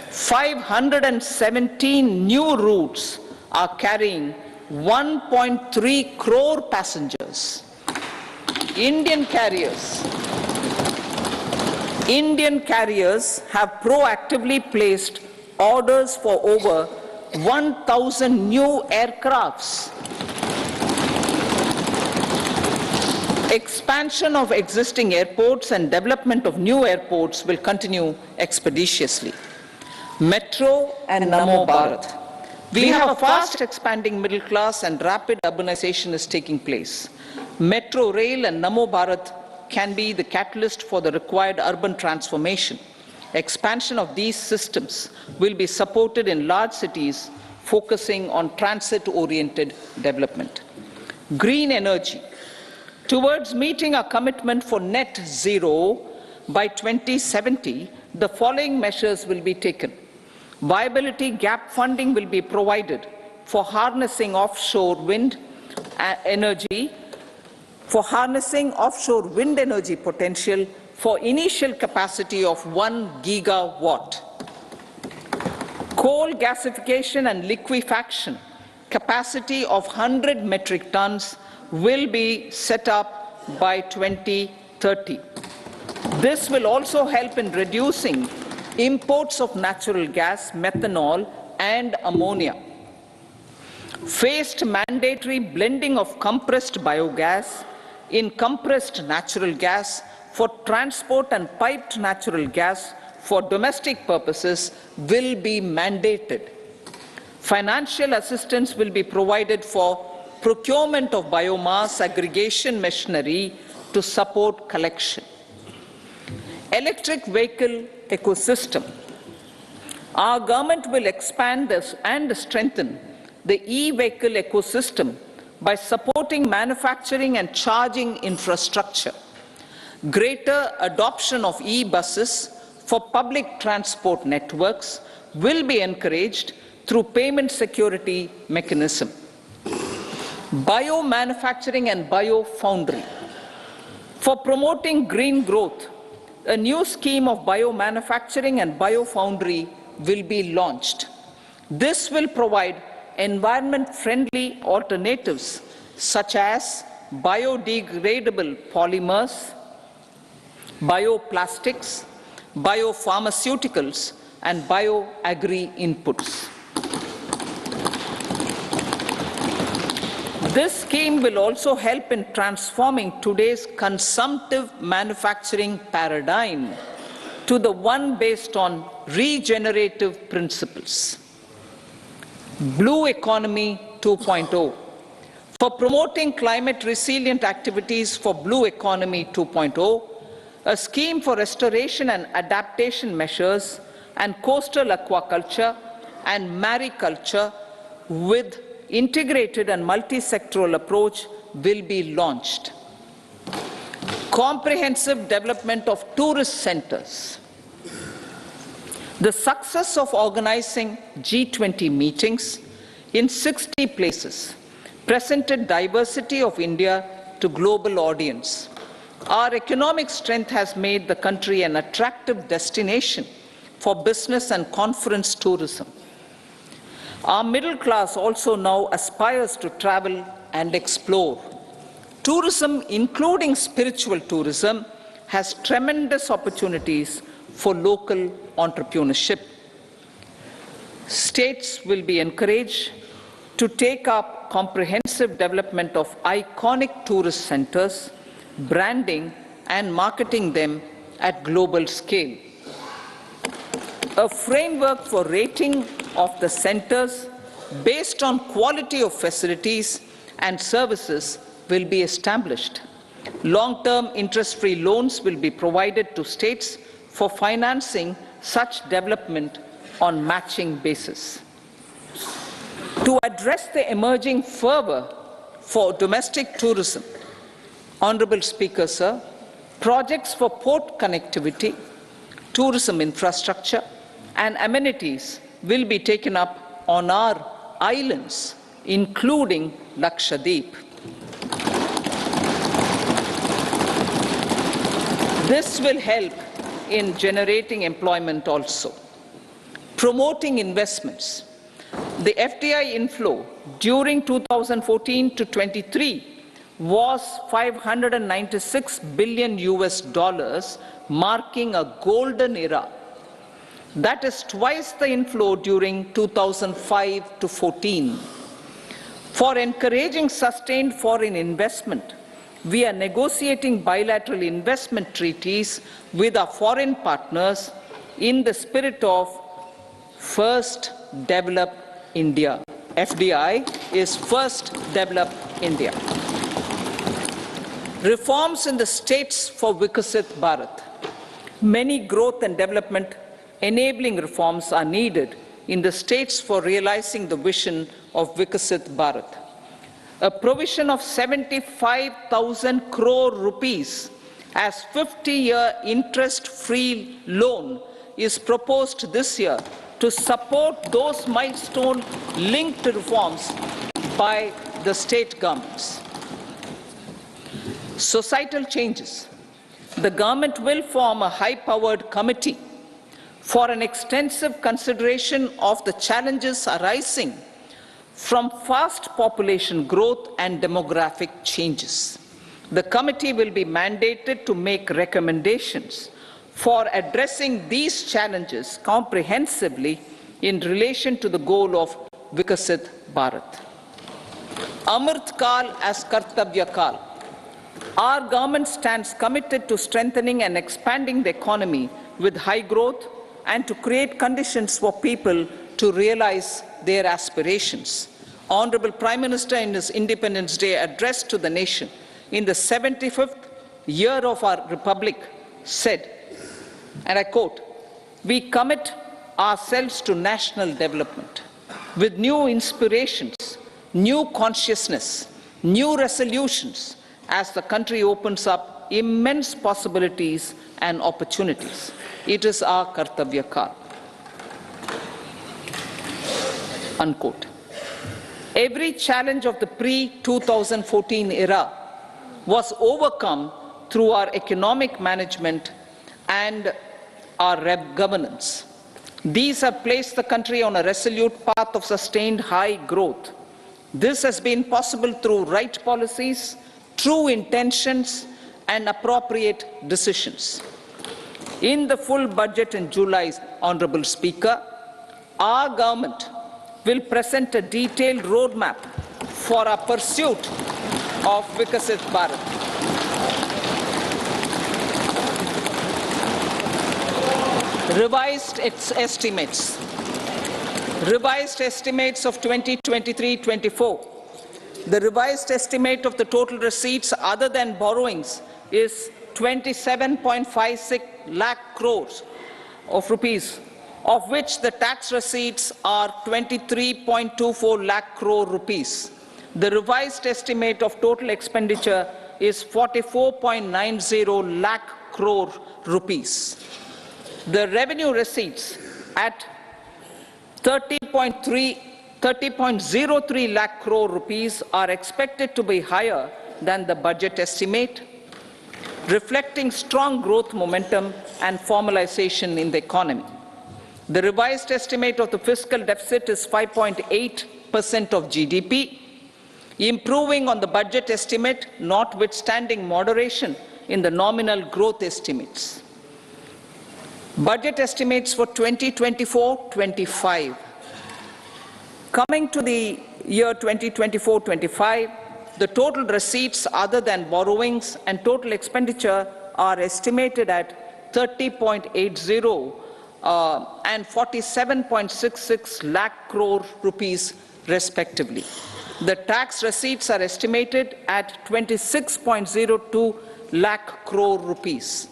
517 new routes are carrying 1.3 crore passengers. Indian carriers have proactively placed orders for over 1,000 new aircrafts. Expansion of existing airports and development of new airports will continue expeditiously. Metro and Namo Bharat. We have a fast expanding middle class and rapid urbanization is taking place. Metro rail and Namo Bharat can be the catalyst for the required urban transformation. Expansion of these systems will be supported in large cities, focusing on transit-oriented development. Green energy. Towards meeting our commitment for net zero by 2070, the following measures will be taken. Viability gap funding will be provided for harnessing offshore wind energy potential for initial capacity of 1 gigawatt. Coal gasification and liquefaction capacity of 100 metric tons will be set up by 2030. This will also help in reducing imports of natural gas, methanol, and ammonia. Phased mandatory blending of compressed biogas in compressed natural gas for transport and piped natural gas for domestic purposes will be mandated. Financial assistance will be provided for procurement of biomass aggregation machinery to support collection. Electric vehicle ecosystem. Our government will expand this and strengthen the e-vehicle ecosystem by supporting manufacturing and charging infrastructure. Greater adoption of e-buses for public transport networks will be encouraged through payment security mechanism. Biomanufacturing and biofoundry. For promoting green growth, a new scheme of biomanufacturing and biofoundry will be launched. This will provide environment-friendly alternatives such as biodegradable polymers, bioplastics, biopharmaceuticals, and bioagri inputs. This scheme will also help in transforming today's consumptive manufacturing paradigm to the one based on regenerative principles. Blue Economy 2.0. For promoting climate resilient activities for Blue Economy 2.0, a scheme for restoration and adaptation measures and coastal aquaculture and mariculture with integrated and multi-sectoral approach will be launched. Comprehensive development of tourist centers. The success of organizing G20 meetings in 60 places presented diversity of India to global audience. Our economic strength has made the country an attractive destination for business and conference tourism. Our middle class also now aspires to travel and explore. Tourism, including spiritual tourism, has tremendous opportunities for local entrepreneurship. States will be encouraged to take up comprehensive development of iconic tourist centers, branding and marketing them at global scale. A framework for rating of the centers based on quality of facilities and services will be established. Long-term interest-free loans will be provided to states for financing such development on matching basis. To address the emerging fervor for domestic tourism, Honorable Speaker, sir, projects for port connectivity, tourism infrastructure, and amenities will be taken up on our islands, including Lakshadweep. This will help in generating employment also. Promoting investments. The FDI inflow during 2014 to 23 was $596 billion, marking a golden era. That is twice the inflow during 2005 to 14. For encouraging sustained foreign investment, we are negotiating bilateral investment treaties with our foreign partners in the spirit of First Develop India. FDI is First Develop India. Reforms in the states for Vikasit Bharat. Many growth and development enabling reforms are needed in the states for realizing the vision of Vikasit Bharat. A provision of 75,000 crore rupees as 50-year interest-free loan is proposed this year to support those milestone-linked reforms by the state governments. Societal changes. The government will form a high-powered committee for an extensive consideration of the challenges arising from fast population growth and demographic changes. The committee will be mandated to make recommendations for addressing these challenges comprehensively in relation to the goal of Vikasit Bharat. Amrit Kal as Kartavya Kal. Our government stands committed to strengthening and expanding the economy with high growth and to create conditions for people to realize their aspirations. Honorable Prime Minister, in his Independence Day address to the nation in the 75th year of our Republic, said, and I quote, "We commit ourselves to national development with new inspirations, new consciousness, new resolutions as the country opens up immense possibilities and opportunities. It is our Kartavya Kal." Unquote. Every challenge of the pre-2014 era was overcome through our economic management and our governance. These have placed the country on a resolute path of sustained high growth. This has been possible through right policies, true intentions, and appropriate decisions. In the full budget in July, Honorable Speaker, our government will present a detailed roadmap for our pursuit of Vikasit Bharat. Revised estimates of 2023-24. The revised estimate of the total receipts other than borrowings is 27.56 lakh crores of rupees, of which the tax receipts are 23.24 lakh crore rupees. The revised estimate of total expenditure is 44.90 lakh crore rupees. The revenue receipts at 30.03 lakh crore rupees are expected to be higher than the budget estimate, reflecting strong growth momentum and formalization in the economy. The revised estimate of the fiscal deficit is 5.8% of GDP, improving on the budget estimate, notwithstanding moderation in the nominal growth estimates. Budget estimates for 2024-25. Coming to the year 2024-25, the total receipts other than borrowings and total expenditure are estimated at 30.80 and 47.66 lakh crore rupees respectively. The tax receipts are estimated at 26.02 lakh crore rupees.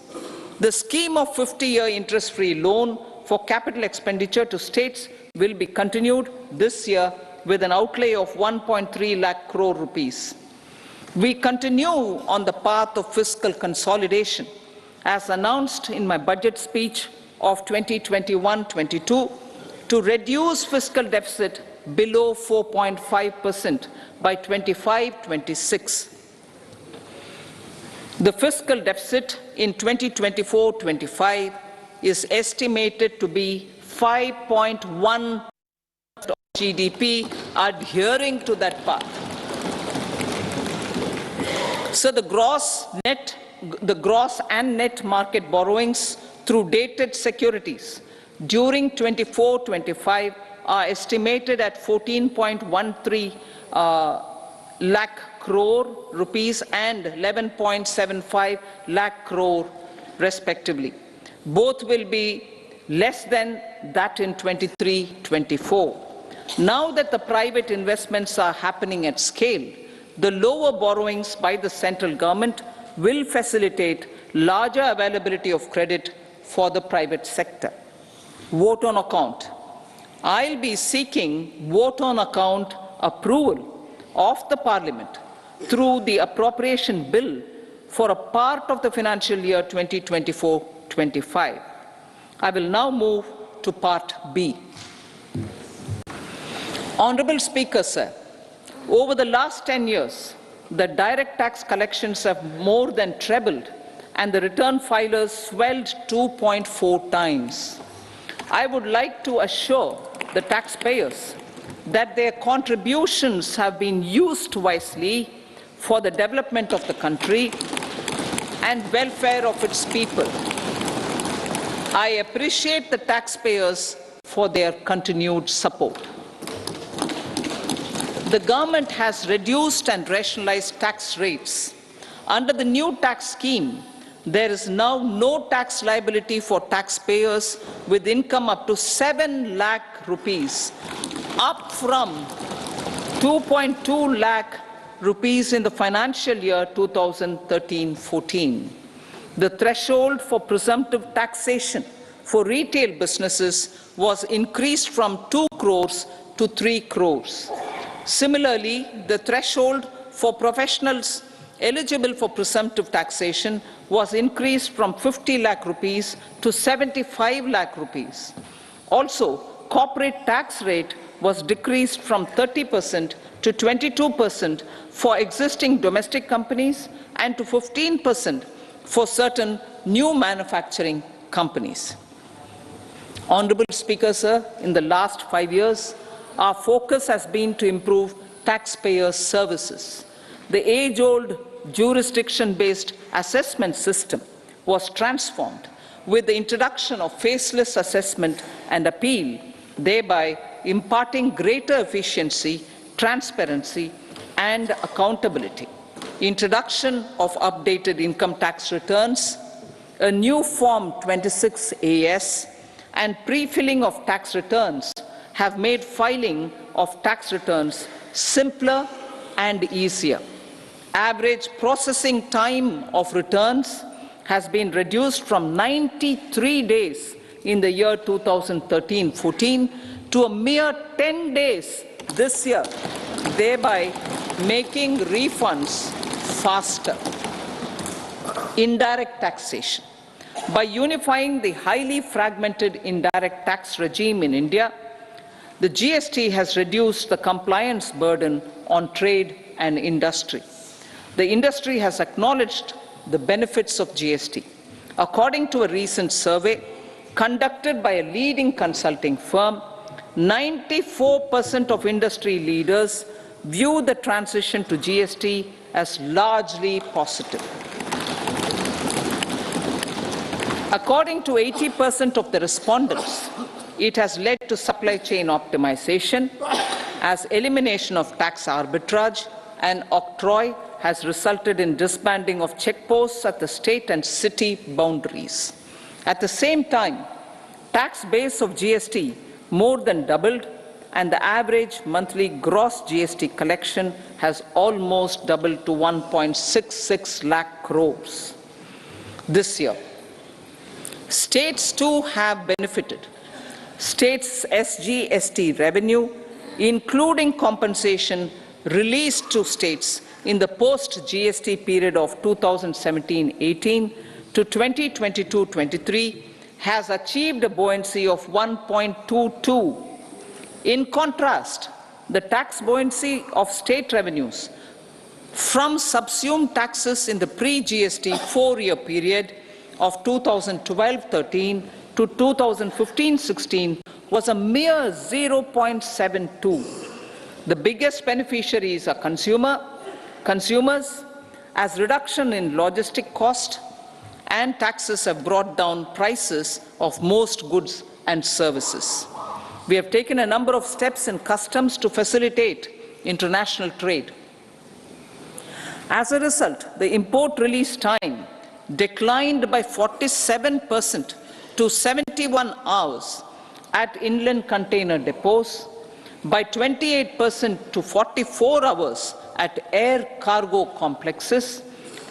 The scheme of 50-year interest-free loan for capital expenditure to states will be continued this year with an outlay of 1.3 lakh crore rupees. We continue on the path of fiscal consolidation, as announced in my budget speech of 2021-22, to reduce fiscal deficit below 4.5% by 25-26. The fiscal deficit in 2024-25 is estimated to be 5.1% of GDP, adhering to that path. So the gross and net market borrowings through dated securities during 24-25 are estimated at 14.13 lakh crore rupees and 11.75 lakh crore respectively. Both will be less than that in 23-24. Now that the private investments are happening at scale, the lower borrowings by the central government will facilitate larger availability of credit for the private sector. Vote on account. I'll be seeking vote on account approval of the Parliament through the appropriation bill for a part of the financial year 2024-25. I will now move to Part B. Honorable Speaker, sir, over the last 10 years, the direct tax collections have more than trebled and the return filers swelled 2.4 times. I would like to assure the taxpayers that their contributions have been used wisely for the development of the country and welfare of its people. I appreciate the taxpayers for their continued support. The government has reduced and rationalized tax rates. Under the new tax scheme, there is now no tax liability for taxpayers with income up to 7 lakh rupees, up from 2.2 lakh rupees in the financial year 2013-14. The threshold for presumptive taxation for retail businesses was increased from 2 crores to 3 crores. Similarly, the threshold for professionals eligible for presumptive taxation was increased from 50 lakh rupees to 75 lakh rupees. Also, corporate tax rate was decreased from 30% to 22% for existing domestic companies and to 15% for certain new manufacturing companies. Honorable Speaker, sir, in the last 5 years, our focus has been to improve taxpayer services. The age-old jurisdiction-based assessment system was transformed with the introduction of faceless assessment and appeal, thereby imparting greater efficiency, transparency, and accountability. Introduction of updated income tax returns, a new Form 26AS, and pre-filling of tax returns have made filing of tax returns simpler and easier. Average processing time of returns has been reduced from 93 days in the year 2013-14 to a mere 10 days this year, thereby making refunds faster. Indirect taxation. By unifying the highly fragmented indirect tax regime in India, the GST has reduced the compliance burden on trade and industry. The industry has acknowledged the benefits of GST. According to a recent survey conducted by a leading consulting firm, 94% of industry leaders view the transition to GST as largely positive. According to 80% of the respondents, it has led to supply chain optimization, as elimination of tax arbitrage and octroi has resulted in disbanding of checkposts at the state and city boundaries. At the same time, tax base of GST more than doubled, and the average monthly gross GST collection has almost doubled to 1.66 lakh crores this year. States too have benefited. States' SGST revenue, including compensation released to states in the post-GST period of 2017-18 to 2022-23, has achieved a buoyancy of 1.22. In contrast, the tax buoyancy of state revenues from subsumed taxes in the pre-GST 4-year period of 2012-13 to 2015-16 was a mere 0.72. The biggest beneficiaries are consumers, as reduction in logistic cost and taxes have brought down prices of most goods and services. We have taken a number of steps in customs to facilitate international trade. As a result, the import release time declined by 47% to 71 hours at inland container depots, by 28% to 44 hours at air cargo complexes,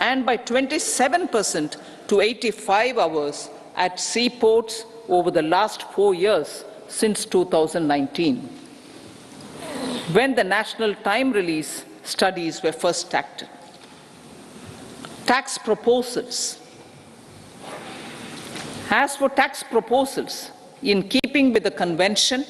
and by 27% to 85 hours at seaports over the last 4 years since 2019, when the national time release studies were first acted. Tax proposals. As for tax proposals, in keeping with the convention,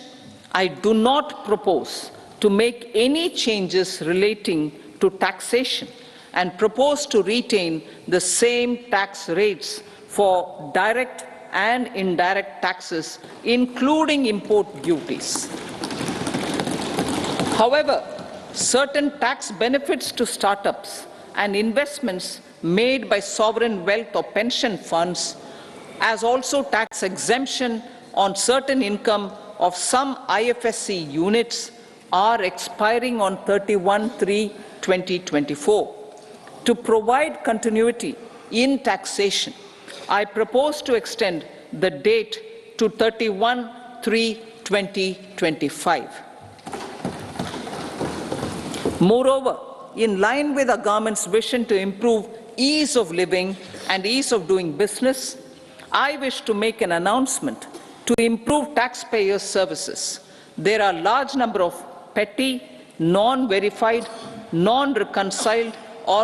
I do not propose to make any changes relating to taxation and propose to retain the same tax rates for direct and indirect taxes, including import duties. However, certain tax benefits to startups and investments made by sovereign wealth or pension funds, as also tax exemption on certain income of some IFSC units, are expiring on 31/3/2024. To provide continuity in taxation, I propose to extend the date to 31/3/2025. Moreover, in line with our government's vision to improve ease of living and ease of doing business, I wish to make an announcement to improve taxpayers' services. There are a large number of petty, non-verified, non-reconciled